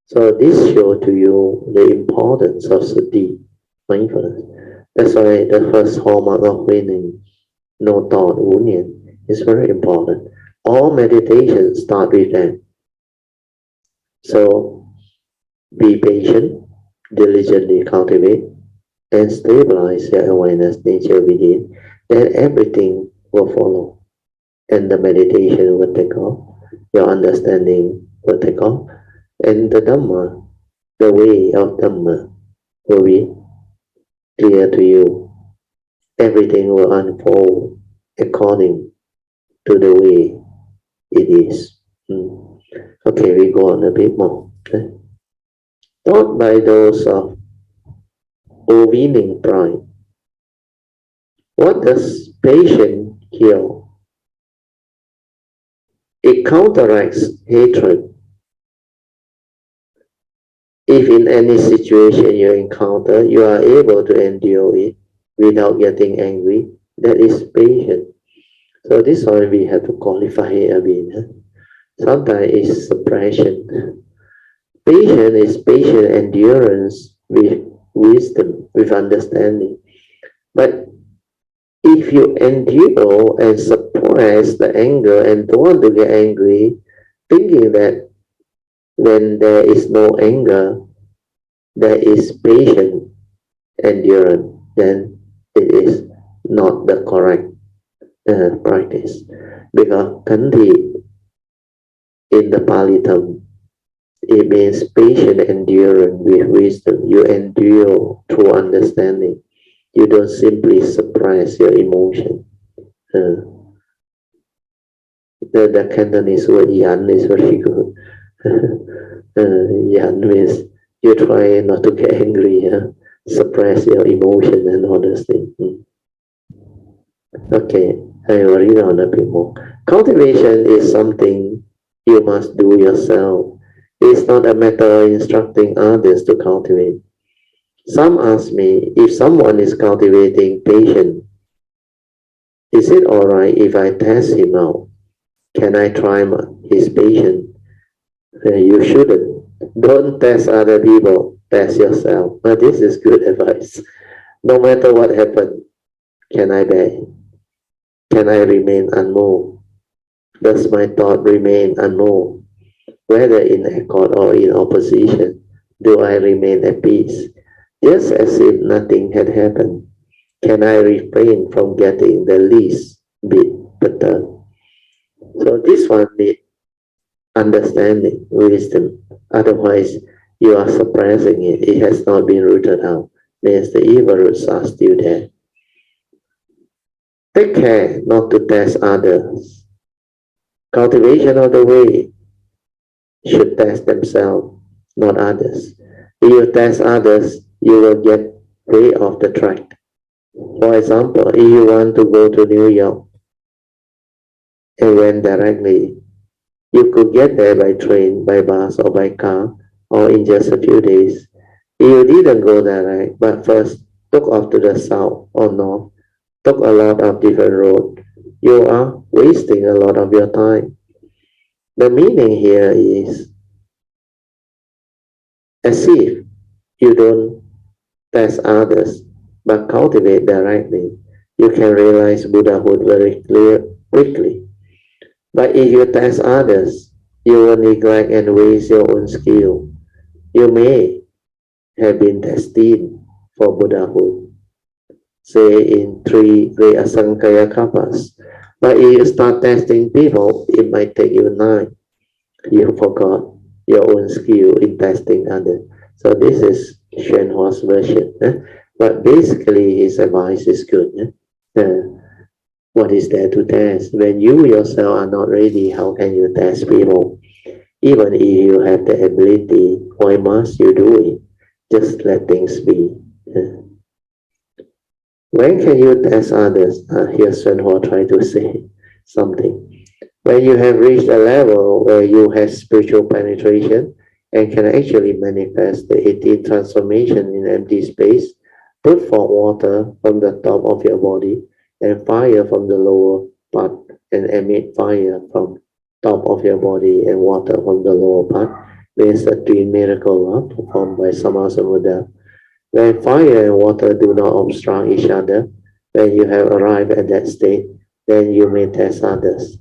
So this shows to you the importance of sati, mindfulness. That's why the first hallmark of winning, no thought, union, is very important. All meditations start with that. So be patient, diligently cultivate, and stabilize your awareness nature within, then everything will follow. and the meditation will take off, your understanding will take off, and the Dhamma, the way of Dhamma will be clear to you. Everything will unfold according to the way it is. Okay, we go on a bit more. Okay. Taught by those of overweening pride. What does patience kill? It counteracts hatred. If in any situation you encounter, you are able to endure it without getting angry, that is patience. So this one we have to qualify a bit. Sometimes it's suppression. Patience is patient endurance with wisdom, with understanding. But if you endure and suppress the anger and don't want to get angry, thinking that when there is no anger, there is patient endurance, then it is not the correct practice. Because kanti in the Pali term, it means patient endurance with wisdom. You endure through understanding. You don't simply suppress your emotion. The Cantonese word yan is very good. Yan means you try not to get angry, suppress your emotion and all those things. Okay, I will read on a bit more. Cultivation is something you must do yourself. It's not a matter of instructing others to cultivate. Some ask me, if someone is cultivating patience, is it alright if I test him out? Can I try his patience? You shouldn't. Don't test other people, test yourself. But this is good advice. No matter what happened, can I bear? Can I remain unmoved? Does my thought remain unmoved? Whether in accord or in opposition, do I remain at peace? Just as if nothing had happened. Can I refrain from getting the least bit better? So this one needs understanding, wisdom. Otherwise, you are suppressing it. It has not been rooted out. Means the evil roots are still there. Take care not to test others. Cultivation of the way should test themselves, not others. If you test others, you will get way off the track. For example, if you want to go to New York and went directly, you could get there by train, by bus, or by car, or in just a few days. If you didn't go direct, but first took off to the south or north, took a lot of different roads, you are wasting a lot of your time. The meaning here is as if you don't test others, but cultivate directly, you can realize Buddhahood very quickly. But if you test others, you will neglect and waste your own skill. You may have been destined for Buddhahood, say in 3 great Asankaya Kappas. But if you start testing people, it might take you 9. You forgot your own skill in testing others. So this is Xuanhua's version. But basically his advice is good. What is there to test? When you yourself are not ready, how can you test people? Even if you have the ability, why must you do it? Just let things be. When can you test others? Here Xuanhua tried to say something. When you have reached a level where you have spiritual penetration and can actually manifest the 18 transformation in empty space, put forth water from the top of your body and fire from the lower part, and emit fire from top of your body and water from the lower part, means the 3 miracles performed by Sammasambuddha. When fire and water do not obstruct each other, when you have arrived at that state, then you may test others.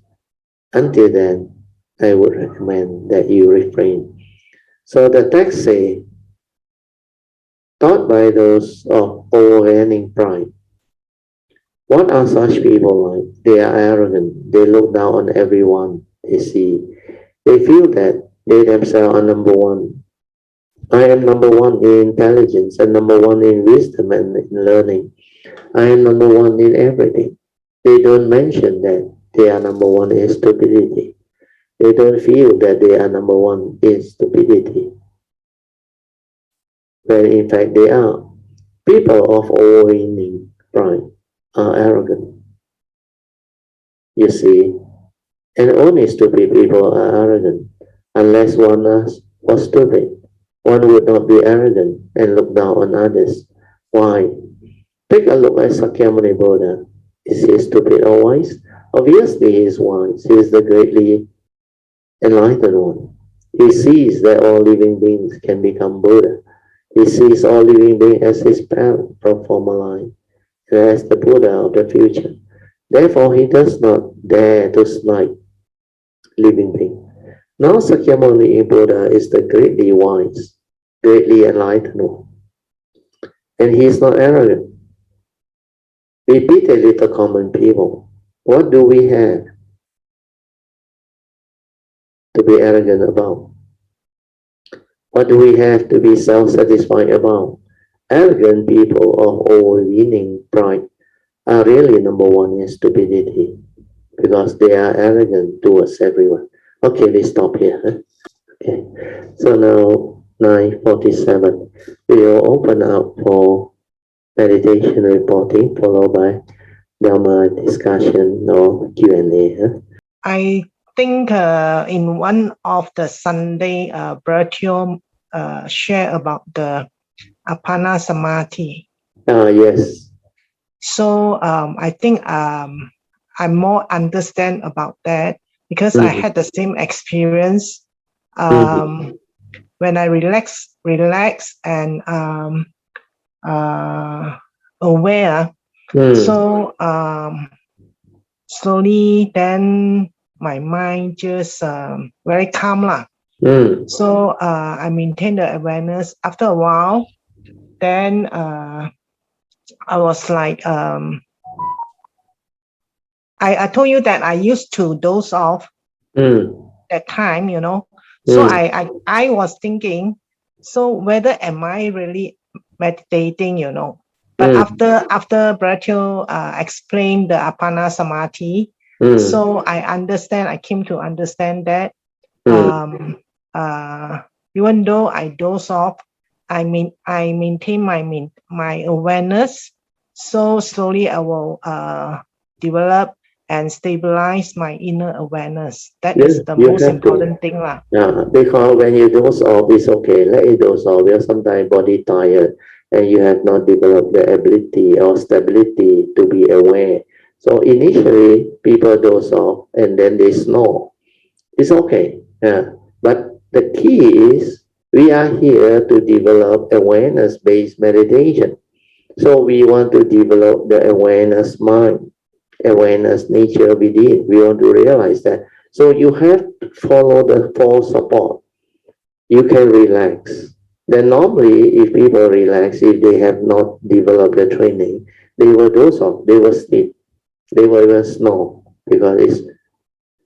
Until then, I would recommend that you refrain. So the text say, taught by those of overwhelming pride. What are such people like? They are arrogant. They look down on everyone they see. They feel that they themselves are number one. I am number one in intelligence and number one in wisdom and in learning. I am number one in everything. They don't mention that they are number one in stupidity. They don't feel that they are number one in stupidity. When in fact they are. People of overweening pride are arrogant. You see, and only stupid people are arrogant. Unless one was stupid, one would not be arrogant and look down on others. Why? Take a look at Sakyamuni Buddha. Is he stupid or wise? Obviously he is wise. He is the greatly enlightened one. He sees that all living beings can become Buddha. He sees all living beings as his parent from former life and as the Buddha of the future. Therefore, he does not dare to slight living beings. Now Sakyamuni Buddha is the greatly wise, greatly enlightened one. And he is not arrogant. Repeatedly to common people, what do we have to be arrogant about? What do we have to be self-satisfied about? Arrogant people of overweening pride are really number one in stupidity because they are arrogant towards everyone. Okay, we stop here. Huh? Okay, so now 9:47. We will open up for meditation reporting followed by Dharma discussion or Q&A. Huh? I think in one of the Sunday, Bertio share about the Apana Samadhi. Yes. So I think I more understand about that because I had the same experience when I relax and aware. So slowly then my mind just very calm lah. So I maintain the awareness. After a while, then I was like I told you that I used to doze off that time, you know. So I was thinking, so whether am I really meditating, you know. But after Bertio explained the Apana Samadhi, so I came to understand that even though I doze off, I maintain my awareness. So slowly I will develop and stabilize my inner awareness. That is the most important thing lah. Yeah, because when you doze off, it's okay. Let it doze off. Because sometimes body tired and you have not developed the ability or stability to be aware. So initially, people doze off and then they snore. It's okay. Yeah. But the key is we are here to develop awareness-based meditation. So we want to develop the awareness mind, awareness nature within. We want to realize that. So you have to follow the four support. You can relax. Then normally, if people relax, if they have not developed the training, they will doze off, they will sleep, they will even snore because it's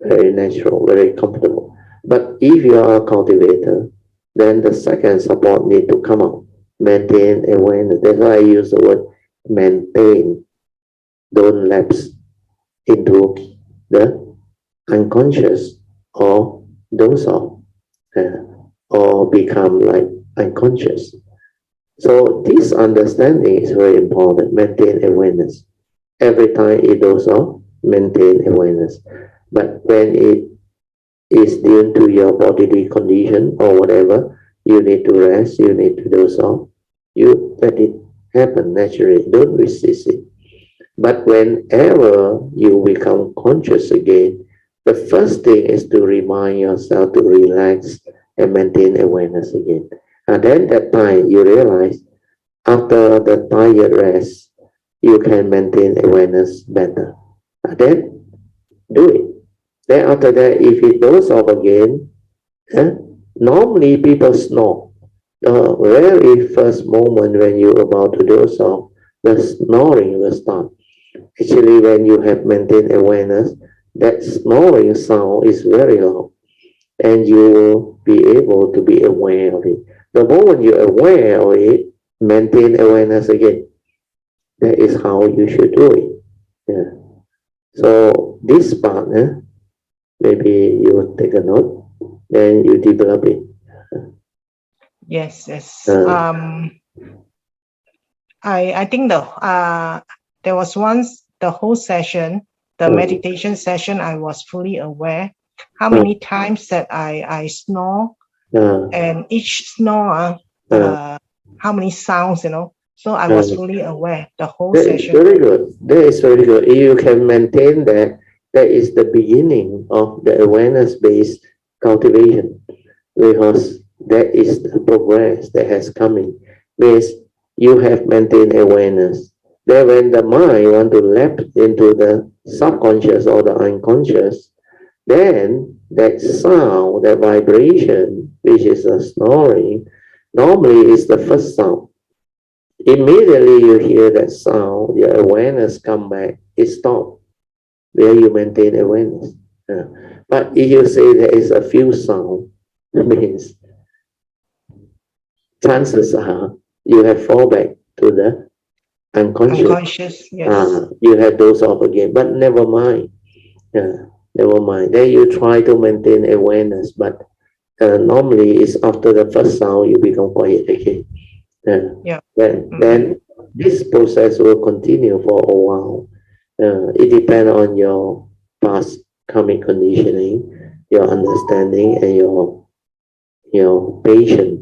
very natural, very comfortable. But if you are a cultivator, then the second support need to come out. Maintain awareness. That's why I use the word maintain. Don't lapse into the unconscious or doze off or become like unconscious. So this understanding is very important. Maintain awareness. Every time it doze off, maintain awareness. But when it is due to your bodily condition or whatever, you need to rest, you need to doze off, you let it happen naturally. Don't resist it. But whenever you become conscious again, the first thing is to remind yourself to relax and maintain awareness again. And then that time you realize after the tired rest, you can maintain awareness better. And then do it. Then after that, if it goes off again, normally people snore. The very first moment when you're about to doze off, the snoring will start. Actually, when you have maintained awareness, that snoring sound is very loud, and you will be able to be aware of it. The moment you're aware of it, maintain awareness again. That is how you should do it. Yeah. So this part, maybe you take a note, then you develop it. Yes. I think there was once the whole session, the meditation session, I was fully aware how many times that I snore, and each snore, how many sounds, So I was fully aware the whole session. Very good. That is very good. If you can maintain that, that is the beginning of the awareness-based cultivation, because that is the progress that has come in. Means you have maintained awareness. Then when the mind want to leap into the subconscious or the unconscious, then that sound, that vibration, which is a snoring, normally is the first sound. Immediately you hear that sound, your awareness come back, it stops. Where you maintain awareness. But if you say there is a few sound, it means chances are you have fall back to the unconscious. Yes. You have those off again, but never mind. Never mind. Then you try to maintain awareness, but normally it's after the first sound you become quiet again. Then this process will continue for a while. It depends on your past karmic conditioning, your understanding, and your patience,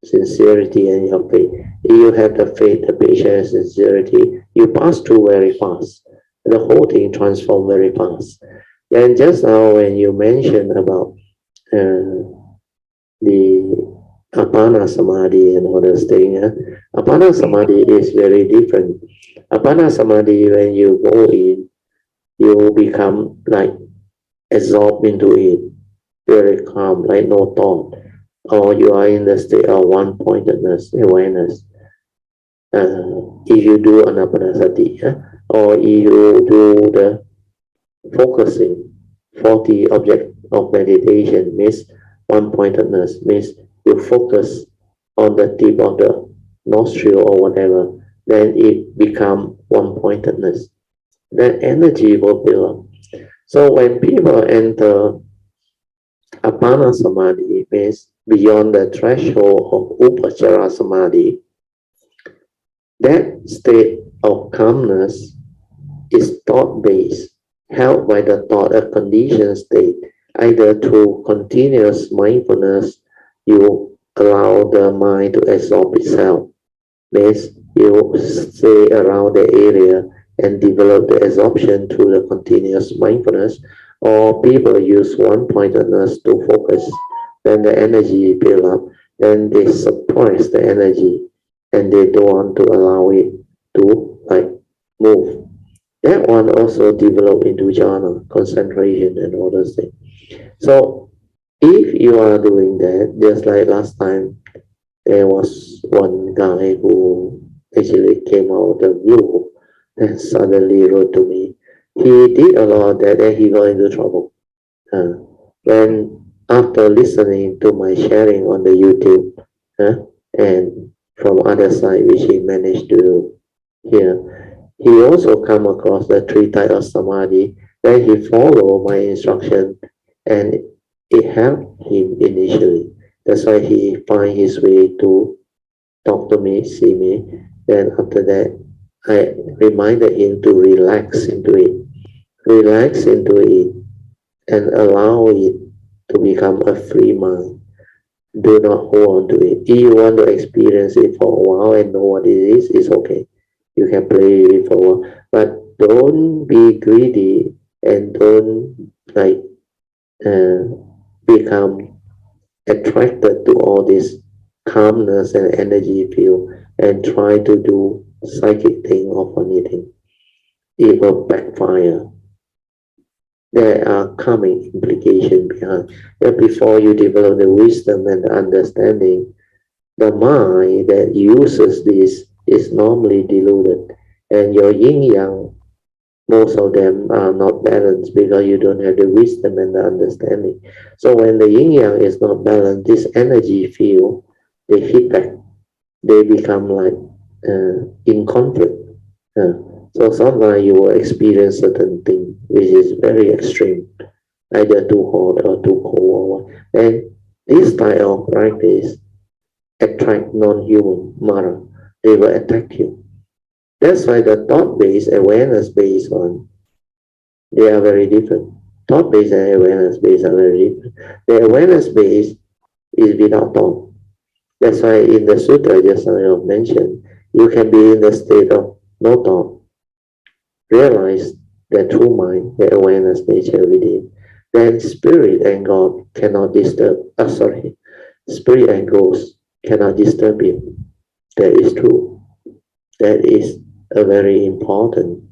sincerity, and your faith. If you have the faith, the patience, and sincerity, you pass through very fast. The whole thing transforms very fast. Then just now when you mentioned about the Apana Samadhi and all those things, Apana Samadhi is very different. Apana Samadhi, when you go in, you become like absorbed into it, very calm, like no thought, or you are in the state of one-pointedness, awareness. If you do anapanasati, or if you do the focusing, 40 object of meditation, means one-pointedness, means you focus on the tip of the nostril or whatever, then it becomes one-pointedness. That energy will build up. So when people enter Apana Samadhi, means beyond the threshold of Upachara Samadhi, that state of calmness is thought-based, held by the thought, a conditioned state. Either through continuous mindfulness, you allow the mind to absorb itself. Means you stay around the area and develop the absorption through the continuous mindfulness, or people use one-pointedness to focus, then the energy build up, then they suppress the energy and they don't want to allow it to move. That one also develop into jhana, concentration, and all those things. So if you are doing that, just like last time, there was one guy who actually came out of the blue and suddenly wrote to me. He did a lot of that and he got into trouble. When after listening to my sharing on the YouTube, and from other side which he managed to do here, he also come across the 3 types of samadhi. Then he followed my instruction and it helped him initially. That's why he find his way to talk to me, see me. Then after that, I reminded him to relax into it. Relax into it and allow it to become a free mind. Do not hold on to it. If you want to experience it for a while and know what it is, it's okay. You can play with it for a while. But don't be greedy and don't become attracted to all this calmness and energy field and try to do psychic thing or funny thing. It will backfire. There are coming implications behind. But before you develop the wisdom and the understanding, the mind that uses this is normally deluded, and your yin yang most of them are not balanced because you don't have the wisdom and the understanding. So when the yin-yang is not balanced, this energy field, they hit back. They become like in conflict. So sometimes you will experience certain thing which is very extreme, either too hot or too cold. And this style of practice attract non-human Mara. They will attack you. That's why the thought-based, awareness-based one, they are very different. Thought-based and awareness-based are very different. The awareness-based is without thought. That's why in the sutra, just as I mentioned, you can be in the state of no thought. Realize the true mind, the awareness nature within. Then spirit and God cannot disturb. Spirit and ghost cannot disturb you. That is true. That is a very important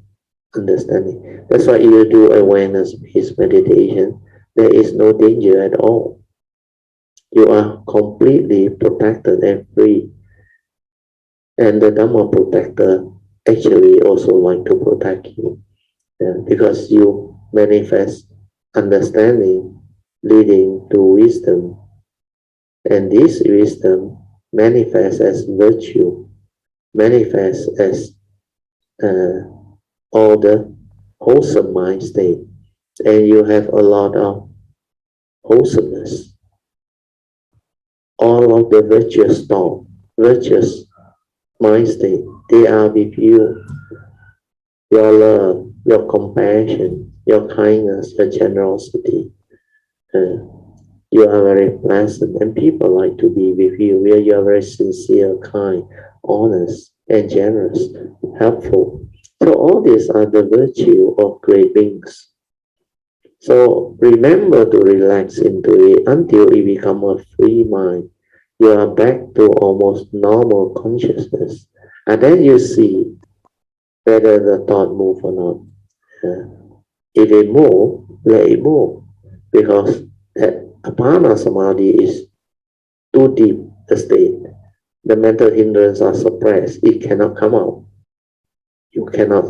understanding. That's why you do awareness-based meditation. There is no danger at all. You are completely protected and free. And the Dharma protector actually also want to protect you, because you manifest understanding leading to wisdom. And this wisdom manifests as virtue, manifests as all the wholesome mind state. And you have a lot of wholesomeness. All of the virtuous thought, virtuous mind state, they are with you. Your love, your compassion, your kindness, your generosity. You are very pleasant and people like to be with you, where you are very sincere, kind, honest, and generous, helpful. So all these are the virtue of great beings. So remember to relax into it until it becomes a free mind. You are back to almost normal consciousness. And then you see whether the thought move or not. If it move, let it move. Because that apana samadhi is too deep a state. The mental hindrances are suppressed. It cannot come out. You cannot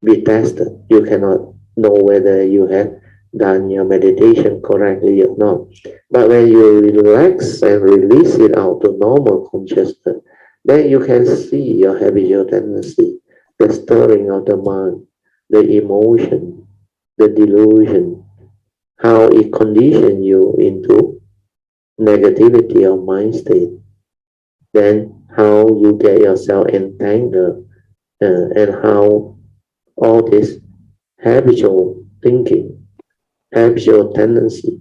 be tested. You cannot know whether you have done your meditation correctly or not. But when you relax and release it out to normal consciousness, then you can see your habitual tendency, the stirring of the mind, the emotion, the delusion, how it conditions you into negativity of mind state. Then how you get yourself entangled, and how all this habitual thinking, habitual tendency,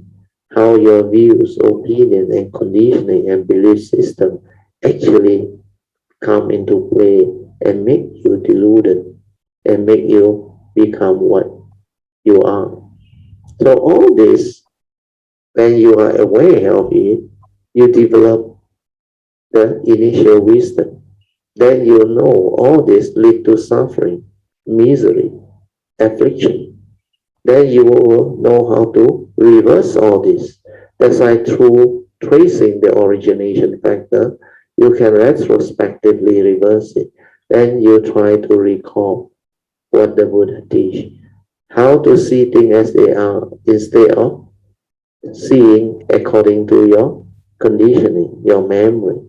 how your views, opinion, and conditioning and belief system actually come into play and make you deluded and make you become what you are. So all this, when you are aware of it, you develop the initial wisdom. Then you know all this lead to suffering, misery, affliction. Then you will know how to reverse all this. That's why through tracing the origination factor, you can retrospectively reverse it. Then you try to recall what the Buddha teach, how to see things as they are instead of seeing according to your conditioning, your memory.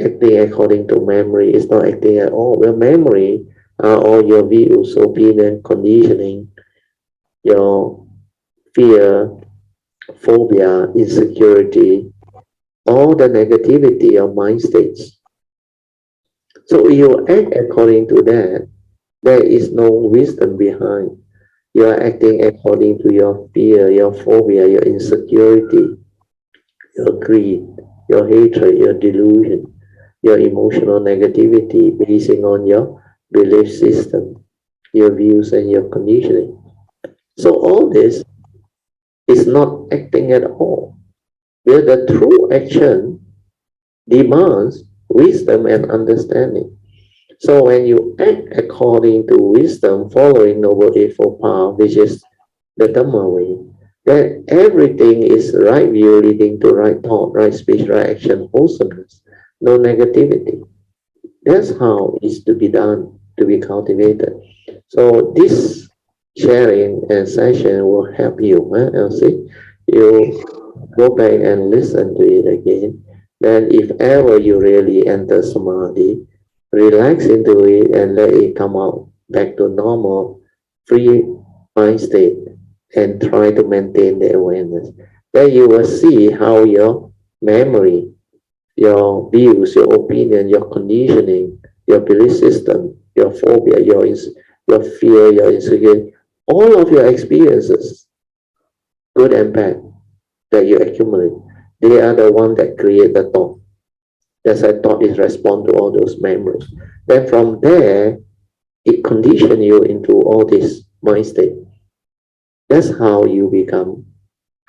Acting according to memory is not acting at all. Your memory are all your views, opinion, conditioning, your fear, phobia, insecurity, all the negativity of mind states. So you act according to that. There is no wisdom behind. You are acting according to your fear, your phobia, your insecurity, your greed, your hatred, your delusion, your emotional negativity, basing on your belief system, your views, and your conditioning. So all this is not acting at all. Where the true action demands wisdom and understanding. So when you act according to wisdom, following Noble Eightfold Path, which is the Dhamma way, then everything is right view leading to right thought, right speech, right action, wholesomeness, no negativity. That's how it's to be done, to be cultivated. So this sharing and session will help you. Elsie, you go back and listen to it again. Then if ever you really enter samadhi, relax into it and let it come out back to normal, free mind state, and try to maintain the awareness. Then you will see how your memory, your views, your opinion, your conditioning, your belief system, your phobia, your fear, your insecurity, all of your experiences, good and bad, that you accumulate, they are the one that create the thought. That's why thought is respond to all those memories. Then from there, it condition you into all this mind state. That's how you become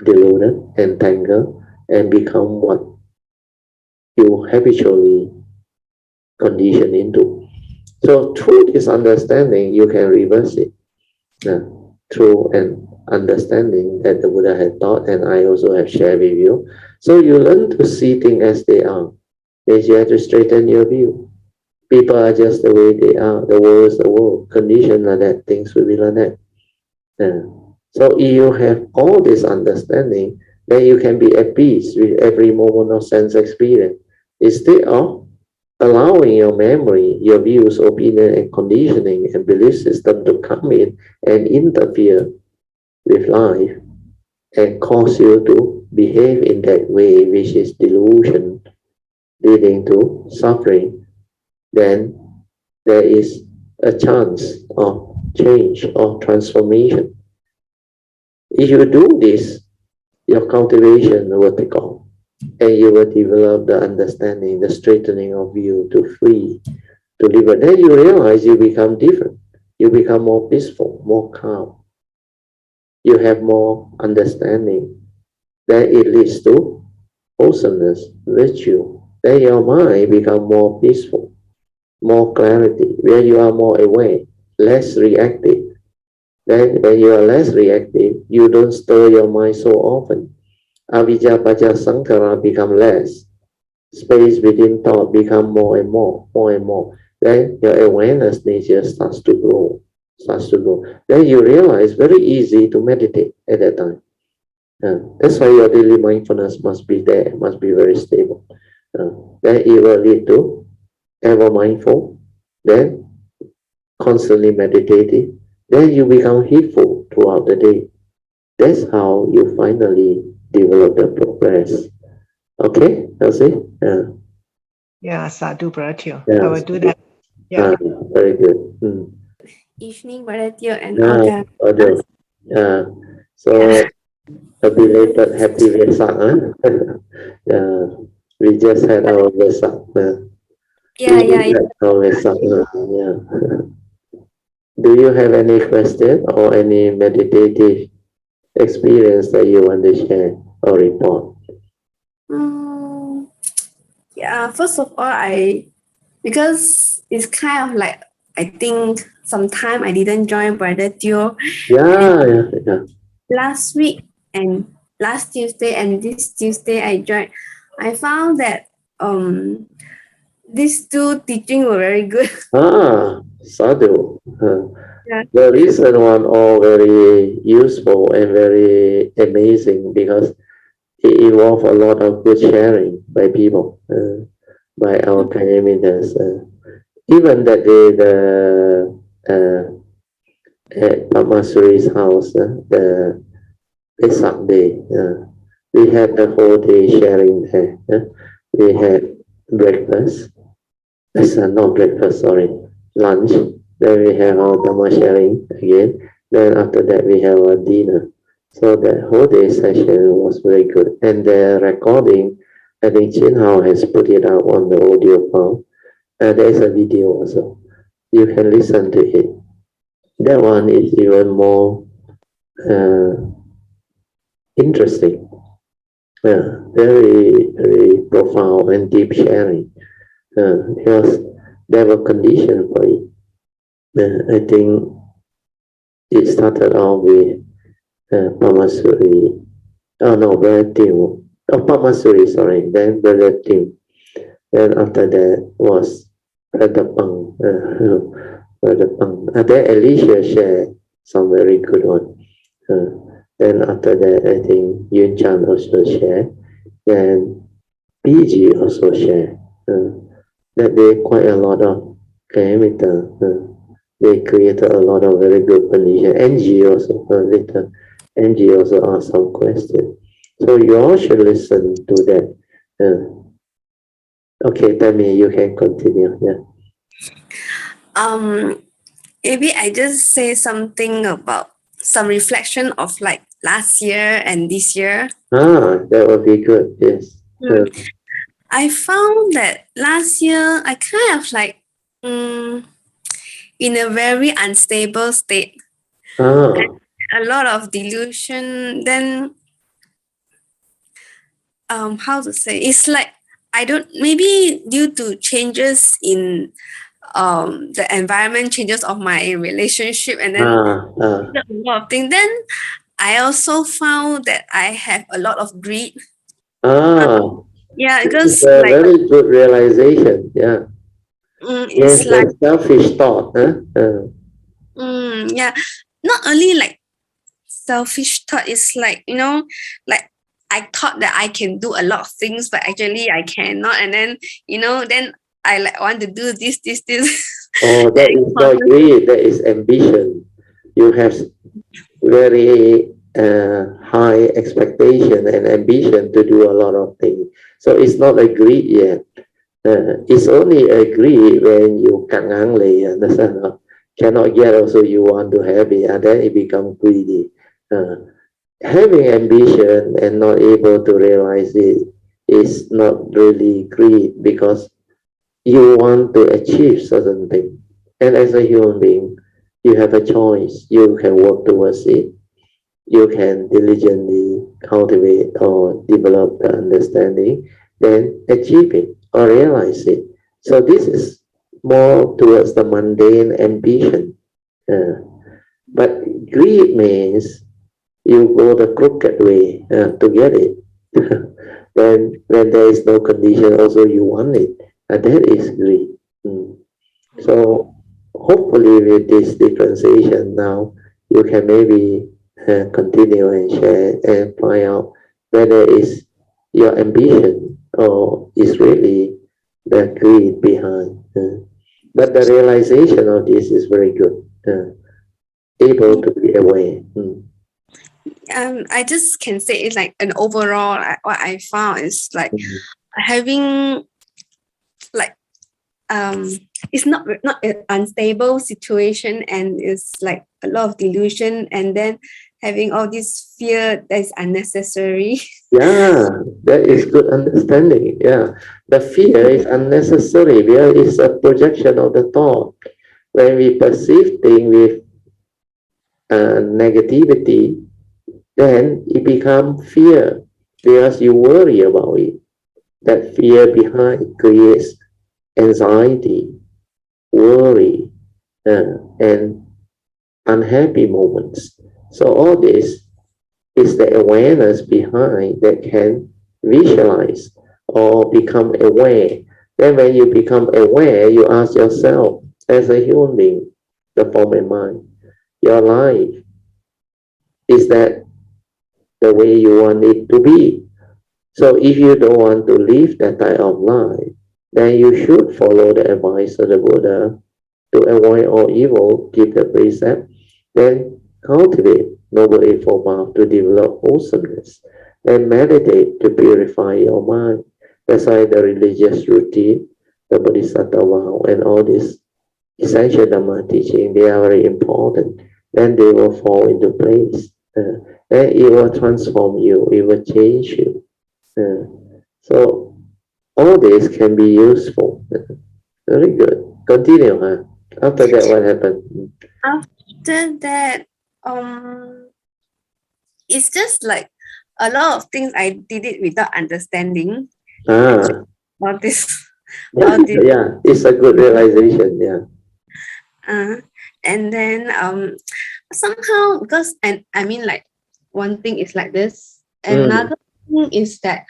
deluded, entangled, and become what you habitually condition into. So through this understanding, you can reverse it. Through an understanding that the Buddha had taught, and I also have shared with you. So you learn to see things as they are. Yes, you have to straighten your view. People are just the way they are. The world is the world. Condition like that, things will be like that. So if you have all this understanding, then you can be at peace with every moment of sense experience. Instead of allowing your memory, your views, opinion, and conditioning and belief system to come in and interfere with life and cause you to behave in that way, which is delusion, leading to suffering, then there is a chance of change or transformation. If you do this, your cultivation will take off, and you will develop the understanding, the straightening of view to free, to liberate. Then you realize you become different. You become more peaceful, more calm. You have more understanding. Then it leads to wholesomeness, virtue. Then your mind becomes more peaceful, more clarity, where you are more aware, less reactive. Then when you are less reactive, you don't stir your mind so often. Avijja paja sankhara become less. Space within thought become more and more and more. Then your awareness nature starts to grow. Then you realize very easy to meditate at that time. That's why your daily mindfulness must be there, must be very stable. Then it will lead to ever mindful, then constantly meditative, then you become heedful throughout the day. That's how you finally develop the progress. Okay, Elsie? Yeah, sadhu, Brother Teo. Yeah. I will do that. Yeah. Very good. Evening, Brother Teo and all the. So a belated happy Vesak, huh? We just had our Vesak. Yeah. Our Vesak, yeah. Do you have any question or any meditative experience that you want to share or report? Yeah, first of all, because it's kind of like, I think sometime I didn't join Brother Teo. Yeah. Last week and last Tuesday and this Tuesday I joined. I found that these two teaching were very good. Sadhu. Yeah. The recent one all very useful and very amazing because it involved a lot of good sharing by people, by our parameters. Even that day, at Pamasuri's house, the Vesak day, we had the whole day sharing there. We had breakfast. Not breakfast, sorry, lunch. Then we have our Dharma sharing again. Then after that we have our dinner. So the whole day session was very good. And the recording, I think Chin Hao has put it out on the audio file. There is a video also. You can listen to it. That one is even more interesting. Very, very profound and deep sharing. Because there were conditions for it. I think it started off with Pamasuri. Oh no, Brother Teo. Oh, Pamasuri, sorry. Then Brother Teo. Then after that was Brother Pang. Brother Pang. Then Alicia shared some very good one. Then after that, I think Yun Chan also share, and PG also share that they quite a lot of parameter. They created a lot of very good condition. NG also later. NG also asked some question. So you all should listen to that. Okay, Tammy, you can continue. Yeah. Maybe I just say something about some reflection of like last year and this year. That would be good. Yes. I found that last year I kind of like in a very unstable state. A lot of delusion. Then how to say? It's like I don't, maybe due to changes in the environment, changes of my relationship, and then a lot of things. Then I also found that I have a lot of greed. Yeah, because it's a like, very good realization. Yeah. It's like selfish thought. Yeah, not only like selfish thought. It's like, you know, like I thought that I can do a lot of things, but actually I cannot. And then, you know, then I like want to do this. Oh, that is not greed. That is ambition. You have very high expectation and ambition to do a lot of things. So it's not a greed yet. It's only a greed when you cannot get, also you want to have it, and then it becomes greedy. Having ambition and not able to realize it is not really greed, because you want to achieve certain thing. And as a human being, you have a choice. You can work towards it. You can diligently cultivate or develop the understanding, then achieve it or realize it. So this is more towards the mundane ambition. But greed means you go the crooked way to get it. Then when there is no condition, also you want it. That is greed. So hopefully with this differentiation now, you can maybe continue and share and find out whether it's your ambition or is really the greed behind. But the realization of this is very good. Able to be aware. I just can say it's like an overall, what I found is like having like it's not an unstable situation, and it's like a lot of delusion, and then having all this fear that is unnecessary. Yeah, that is good understanding. Yeah, the fear is unnecessary. Fear is a projection of the thought. When we perceive things with negativity, then it becomes fear because you worry about it. That fear behind creates anxiety, worry, and unhappy moments. So all this is the awareness behind that can visualize or become aware. Then when you become aware, you ask yourself, as a human being, the form and mind, your life, is that the way you want it to be? So if you don't want to live that type of life, then you should follow the advice of the Buddha to avoid all evil, keep the precept, then cultivate noble eightfold path to develop wholesomeness, and meditate to purify your mind. That's why the religious routine, the Bodhisattva vow, and all this essential Dharma teaching, they are very important. Then they will fall into place. Then it will transform you, it will change you. So all this can be useful. Very good. Continue. After that, what happened? After that, it's just like a lot of things I did it without understanding. All this. Yeah, it's a good realization. Yeah. And then somehow, because, and I mean, like, one thing is like this. Another thing is that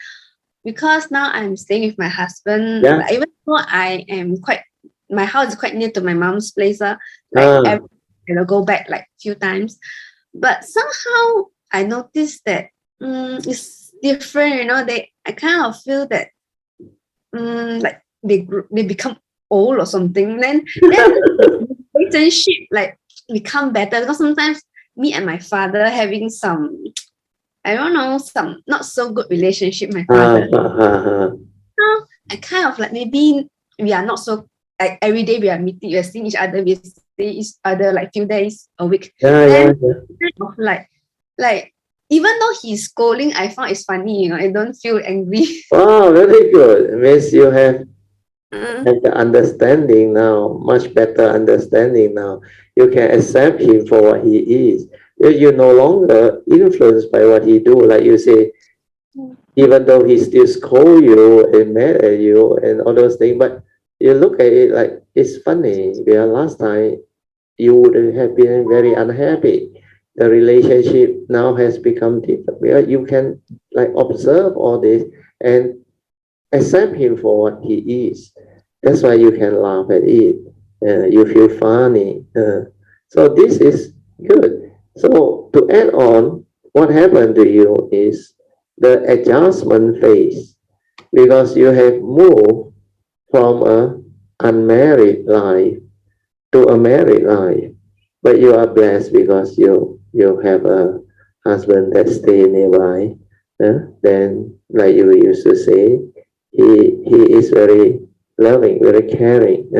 because now I'm staying with my husband, even though I am my house is quite near to my mom's place. go back like few times. But somehow I noticed that it's different, I kind of feel that like they become old or something. Then relationship like become better, because sometimes me and my father having some, I don't know, some not so good relationship, my father. Now I kind of like, maybe we are not so, like every day we are meeting, we are seeing each other, we see each other like few days a week. Then kind of like even though he's scolding, I found it's funny, I don't feel angry. Wow, very good. It means you have the understanding now, much better understanding now. You can accept him for what he is. You're no longer influenced by what he do. Like you say, even though he still scold you and mad at you and all those things, but you look at it like it's funny. Because last time you would have been very unhappy. The relationship now has become different. Because you can like observe all this and accept him for what he is. That's why you can laugh at it. You feel funny. So this is good. So to add on, what happened to you is the adjustment phase, because you have moved from an unmarried life to a married life. But you are blessed because you have a husband that stays nearby. Then, like you used to say, he is very loving, very caring,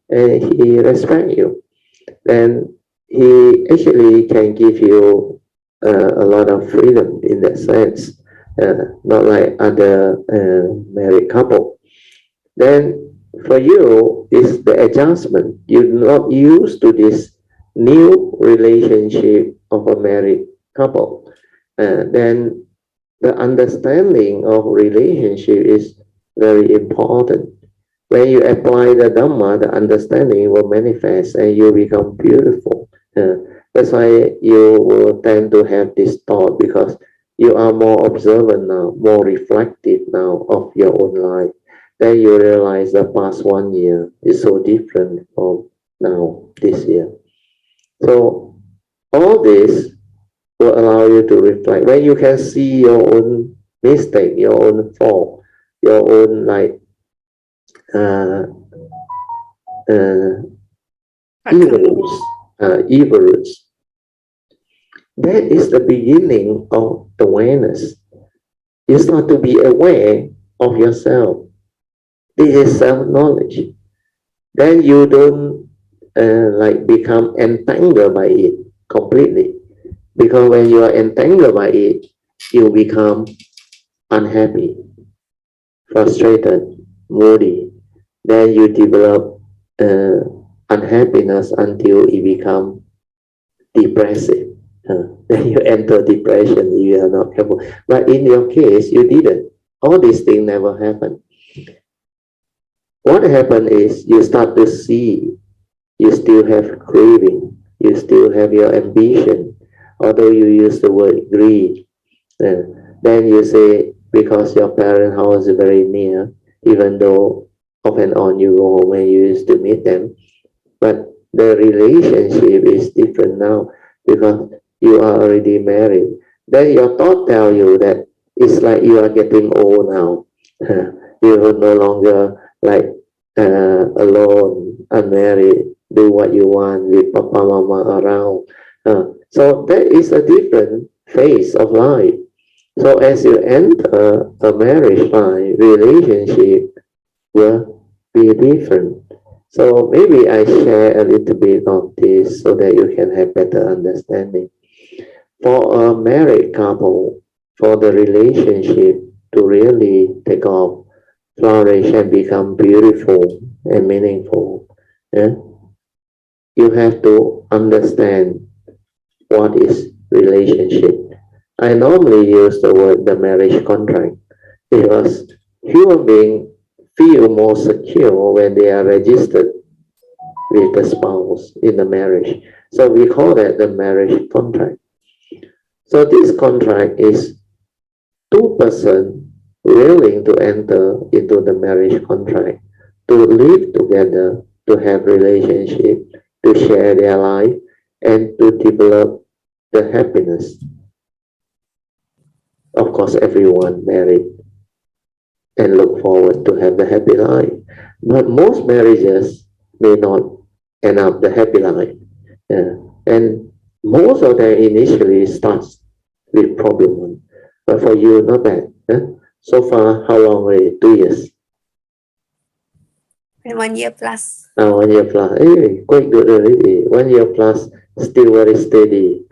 and he respects you. Then he actually can give you a lot of freedom in that sense, not like other married couple. Then for you, is the adjustment. You're not used to this new relationship of a married couple. Then the understanding of relationship is very important. When you apply the Dharma, the understanding will manifest and you become beautiful. That's why you will tend to have this thought, because you are more observant now, more reflective now of your own life. Then you realize the past 1 year is so different from now, this year. So all this will allow you to reflect. When you can see your own mistake, your own fault, your own like evil roots. That is the beginning of awareness. You start to be aware of yourself. This is self-knowledge. Then you don't like become entangled by it completely. Because when you are entangled by it, you become unhappy, frustrated, moody. Then you develop unhappiness until it becomes depressive. Then you enter depression if you are not careful. But in your case, you didn't. All these things never happened. What happened is you start to see you still have craving, you still have your ambition, although you use the word greed. Then you say, because your parent house is very near, even though off and on you go home and you used to meet them, but the relationship is different now because you are already married. Then your thought tell you that it's like you are getting old now. You are no longer like alone, unmarried, do what you want with papa, mama around. So that is a different phase of life. So as you enter a marriage life, relationship will be different. So maybe I share a little bit of this so that you can have better understanding. For a married couple, for the relationship to really take off, flourish and become beautiful and meaningful, you have to understand what is relationship. I normally use the word the marriage contract because human beings feel more secure when they are registered with the spouse in the marriage. So we call that the marriage contract. So this contract is two persons willing to enter into the marriage contract, to live together, to have relationship, to share their life, and to develop the happiness. Of course, everyone married and look forward to have the happy life. But most marriages may not end up the happy life. And most of them initially starts with problem. But for you, not bad. So far, how long already? 2 years? 1 year plus. 1 year plus. Hey, quite good already. 1 year plus, still very steady.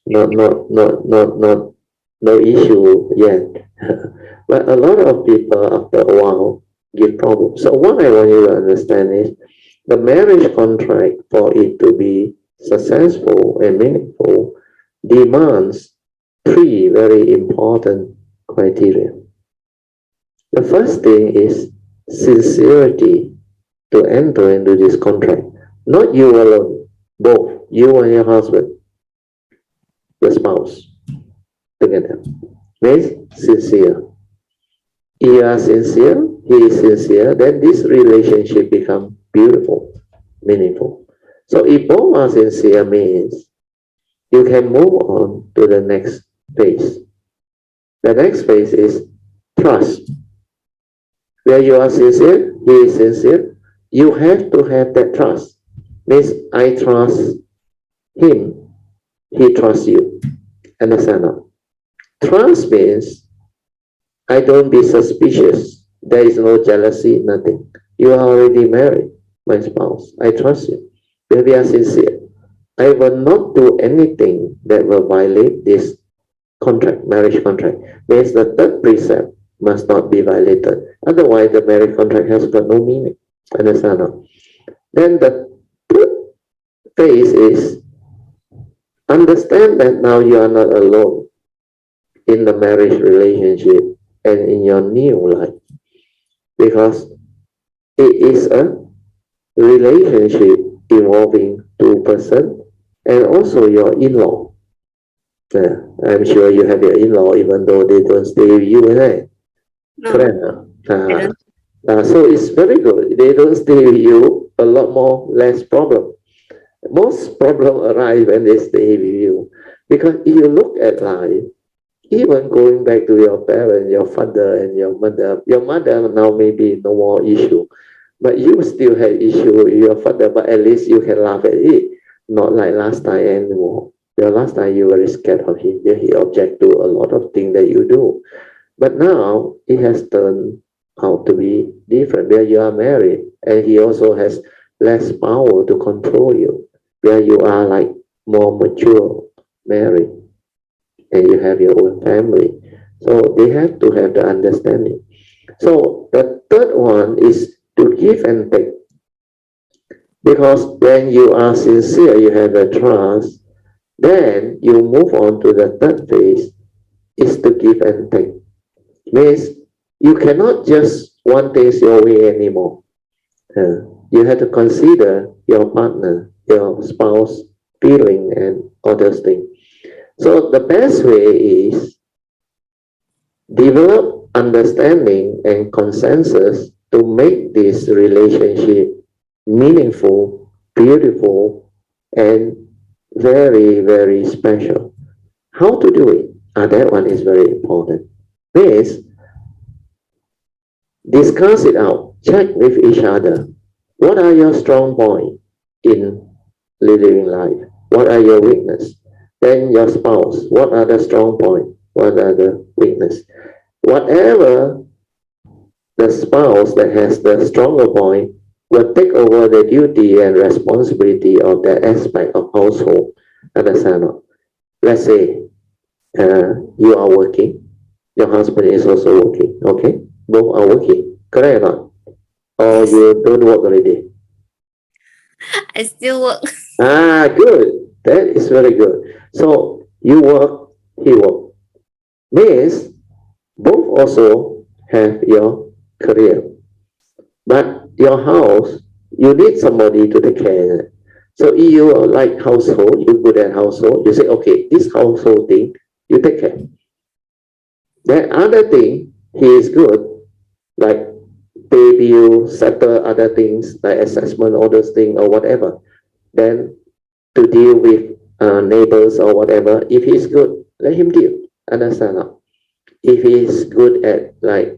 No issue yet. But a lot of people after a while get problems. So what I want you to understand is the marriage contract, for it to be successful and meaningful, demands 3 very important criteria. The first thing is sincerity to enter into this contract. Not you alone, both you and your husband, the spouse, together. Means sincere. You are sincere, he is sincere, then this relationship becomes beautiful, meaningful. So if both are sincere means you can move on to the next phase. The next phase is trust. Where you are sincere, he is sincere, you have to have that trust. Means I trust him, he trusts you. Understand now? Trust means I don't be suspicious. There is no jealousy, nothing. You are already married, my spouse. I trust you. When we are sincere, I will not do anything that will violate this contract, marriage contract. Means the 3rd precept must not be violated. Otherwise, the marriage contract has got no meaning. Understand now? Then the 3rd phase is understand that now you are not alone in the marriage relationship and in your new life, because it is a relationship involving 2 persons and also your in-law. I'm sure you have your in-law even though they don't stay with you, right? No, so it's very good. They don't stay with you, a lot more less problem. Most problem arise when they stay with you, because if you look at life, even going back to your parents, your father and your mother now maybe no more issue, but you still have issue with your father, but at least you can laugh at it. Not like last time anymore. The last time you were very scared of him. He object to a lot of things that you do. But now it has turned out to be different. Where you are married and he also has less power to control you. Where you are like more mature, married, and you have your own family. So they have to have the understanding. So the 3rd one is to give and take. Because when you are sincere, you have a trust, then you move on to the 3rd phase, is to give and take. Means you cannot just want things your way anymore. You have to consider your partner, your spouse, feeling and all those things. So the best way is develop understanding and consensus to make this relationship meaningful, beautiful, and very, very special. How to do it? That one is very important. Please discuss it out. Check with each other. What are your strong points in living life? What are your weaknesses? Then your spouse, what are the strong points? What are the weaknesses? Whatever the spouse that has the stronger point will take over the duty and responsibility of that aspect of household. Understand? Let's say you are working, your husband is also working, okay? Both are working, correct or not? Or you don't work already? I still work. Good. That is very good. So you work, he work. Means both also have your career. But your house, you need somebody to take care of it. So if you like household, you're good at household, you say, okay, this household thing, you take care. That other thing, he is good, like pay bill, settle other things, like assessment, all those things, or whatever. Then to deal with neighbors or whatever. If he's good, let him deal. Understand? If he's good at like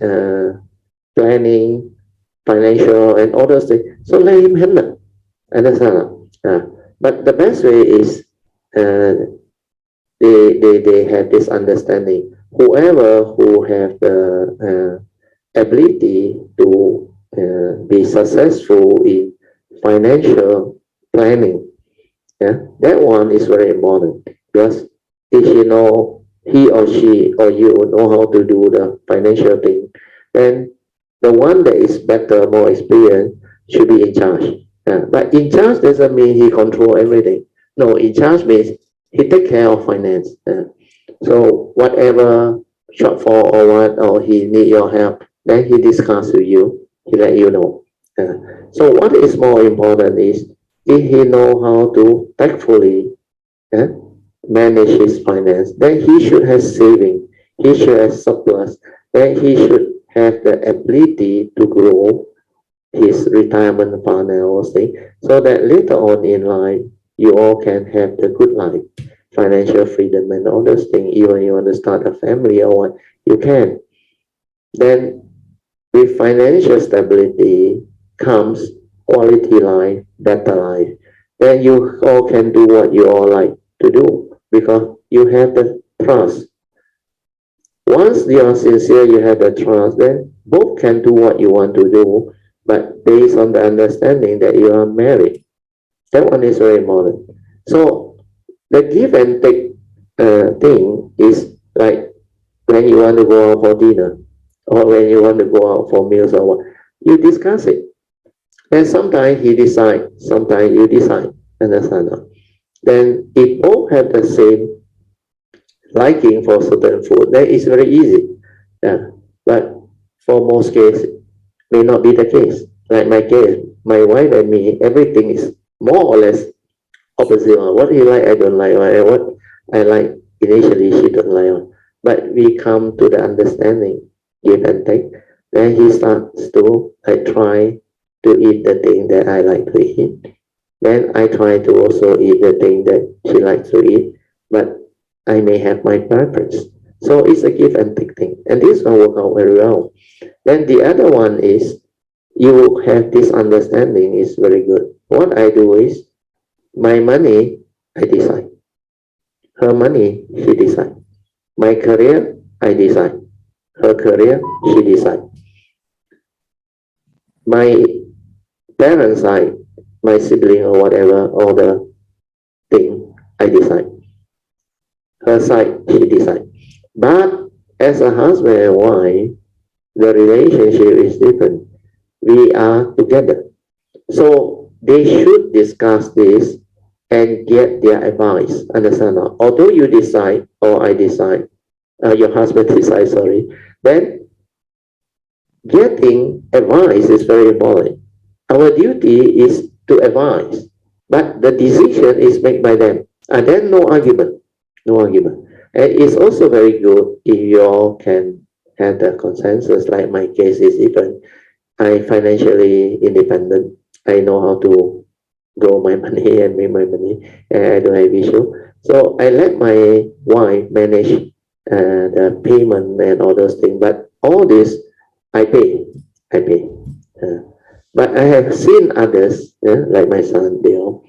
planning, financial and all those things, so let him handle. Understand? But the best way is they have this understanding. Whoever who have the ability to be successful in financial planning, that one is very important, because if you know, he or she or you know how to do the financial thing, then the one that is better, more experienced, should be in charge. But in charge doesn't mean he control everything. No, in charge means he take care of finance. So whatever shortfall or what, or he need your help, then he discuss with you, he let you know. So what is more important is, if he know how to tactfully manage his finance, then he should have saving, he should have surplus, then he should have the ability to grow his retirement fund and all those things, so that later on in life, you all can have the good life, financial freedom and all those things. Even you want to start a family or what, you can. Then with financial stability comes quality life, better life. Then you all can do what you all like to do, because you have the trust. Once you are sincere, you have the trust, then both can do what you want to do, but based on the understanding that you are married. That one is very important. So the give and take thing is like when you want to go out for dinner, or when you want to go out for meals or what, you discuss it. Then sometimes he decides, sometimes you decide. Understand? Then if both have the same liking for certain food, then it's very easy. But for most cases, may not be the case. Like my case, my wife and me, everything is more or less opposite. What he like, I don't like. What I like, initially she don't like. But we come to the understanding, give and take. Then he starts to try to eat the thing that I like to eat. Then I try to also eat the thing that she likes to eat. But I may have my preference. So it's a give and take thing. And this will work out very well. Then the other one is, you have this understanding is very good. What I do is, my money, I decide. Her money, she decide. My career, I decide. Her career, she decide. My parents' side, my sibling or whatever, all the thing, I decide. Her side, she decide. But as a husband and wife, the relationship is different. We are together. So they should discuss this and get their advice. Understand? Although you decide, or I decide, your husband decides, sorry, then getting advice is very important. Our duty is to advise, but the decision is made by them. And then no argument. No argument. And it's also very good if you all can have the consensus. Like my case is different. I'm financially independent. I know how to grow my money and make my money, and I don't have issue. So I let my wife manage the payment and all those things. But all this, I pay. But I have seen others, like my son Bill.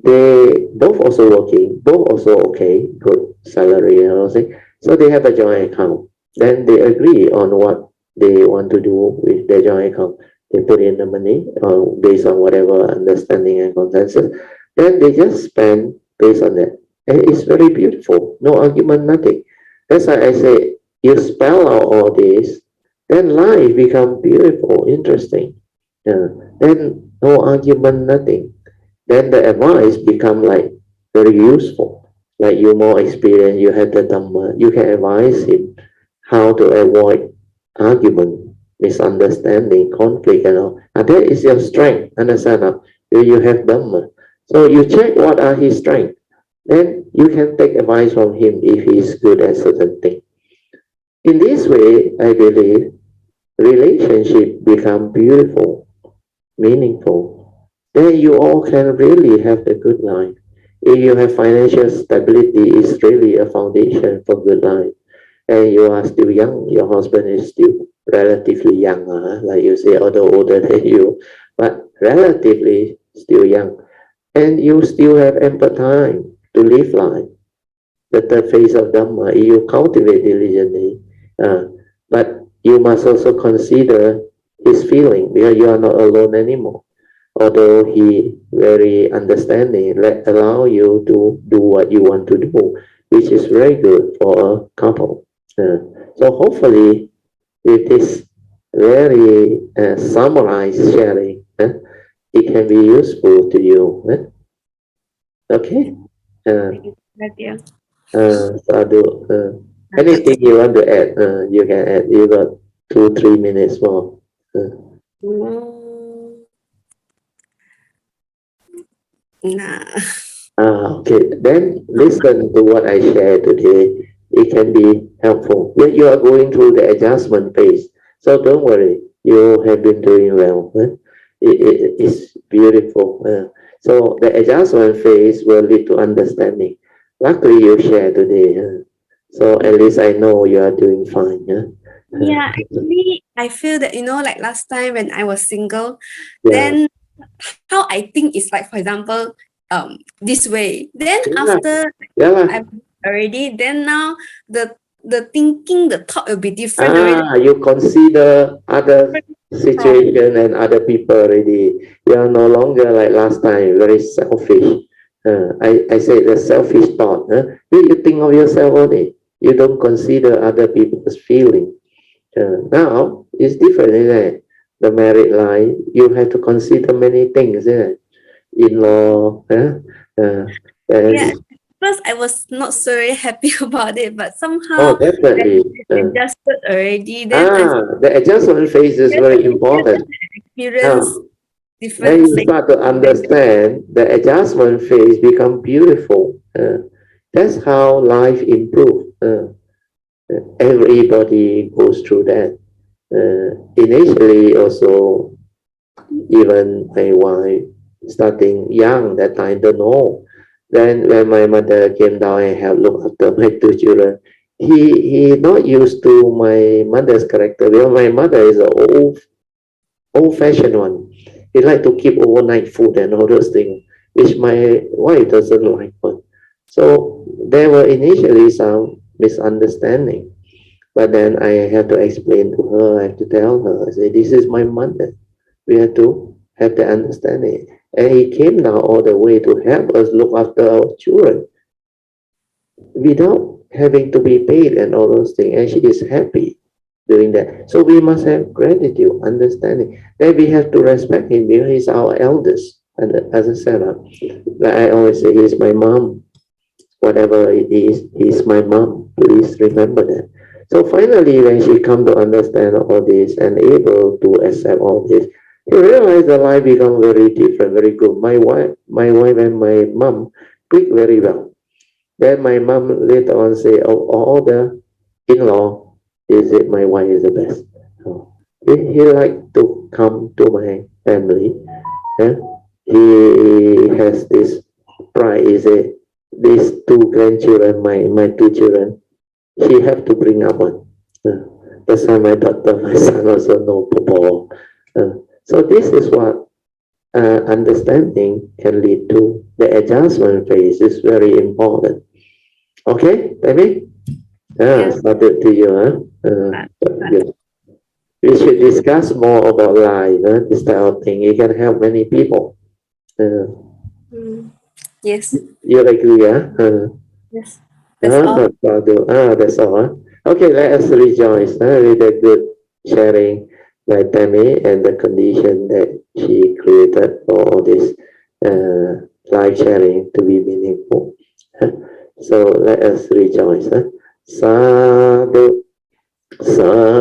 They both also working, both also okay, good salary and all those things. So they have a joint account. Then they agree on what they want to do with their joint account. They put in the money based on whatever understanding and consensus. Then they just spend based on that. And it's very beautiful. No argument, nothing. That's why I say, you spell out all this, then life becomes beautiful, interesting. Then no argument, nothing. Then the advice become like very useful. Like you more experienced, you have the Dharma, you can advise him how to avoid argument, misunderstanding, conflict and all. And that is your strength, understand? You have Dharma. So you check what are his strengths. Then you can take advice from him if he is good at certain thing. In this way, I believe relationship become beautiful, meaningful. Then you all can really have a good life. if you have financial stability, it's really a foundation for good life. And you are still young, your husband is still relatively young, like you say, although older than you, but relatively still young. And you still have ample time to live life. The third phase of Dharma, you cultivate diligently. But you must also consider his feeling, because you are not alone anymore. Although he very understanding, allow you to do what you want to do, which is very good for a couple. So hopefully, with this very summarized sharing, it can be useful to you. Okay. Sadhu. Anything you want to add, you can add. You got 2-3 minutes more. Nah. Okay, then listen to what I shared today. It can be helpful. When you are going through the adjustment phase, so don't worry, you have been doing well. It's beautiful. So the adjustment phase will lead to understanding. Luckily, you shared today. So at least I know you are doing fine. Yeah, actually, I feel that, like last time when I was single, Yeah. then how I think is like, for example, this way. Then after I'm already, then now the thinking, the thought will be different already. You consider other situation and other people already. You are no longer like last time, very selfish. I say the selfish thought. You think of yourself only. You don't consider other people's feeling. Now it's different, isn't it? The married life, you have to consider many things, isn't it? In-law. Yeah. First, I was not so very happy about it, but somehow definitely. adjusted already. Then the adjustment phase is very important. Experience Then different. you start to understand the adjustment phase become beautiful. That's how life improves. Everybody goes through that. Initially, also, even my wife, starting young, that time, don't know. Then when my mother came down and helped look after my 2 children, he not used to my mother's character, because my mother is an old-fashioned one. He like to keep overnight food and all those things, which my wife doesn't like one. So there were initially some misunderstanding, but then I had to explain to her, I had to tell her, I say, this is my mother. We have to have the understanding. And he came down all the way to help us look after our children without having to be paid and all those things. And she is happy doing that. So we must have gratitude, understanding. Then we have to respect him, because he's our eldest. And as I said, like I always say, he's my mom. Whatever it is, he's my mom. Please remember that. So finally, when she come to understand all this and able to accept all this, you realize the life become very different, very good. My wife and my mom click very well. Then my mom later on say, oh, all the in-law, is it my wife is the best. So he like to come to my family. He has this pride. He say, these 2 grandchildren, my 2 children, he have to bring up one. That's why my daughter, my son also know Popo. So this is what understanding can lead to. The adjustment phase is very important. Okay, baby? Started to you. We should discuss more about life, this type of thing. It can help many people. Yes. You agree, Yes. That's all. That's all. Okay, let us rejoice with the good sharing by Tammy and the condition that she created for all this live sharing to be meaningful. So let us rejoice. Sadhu, sadhu.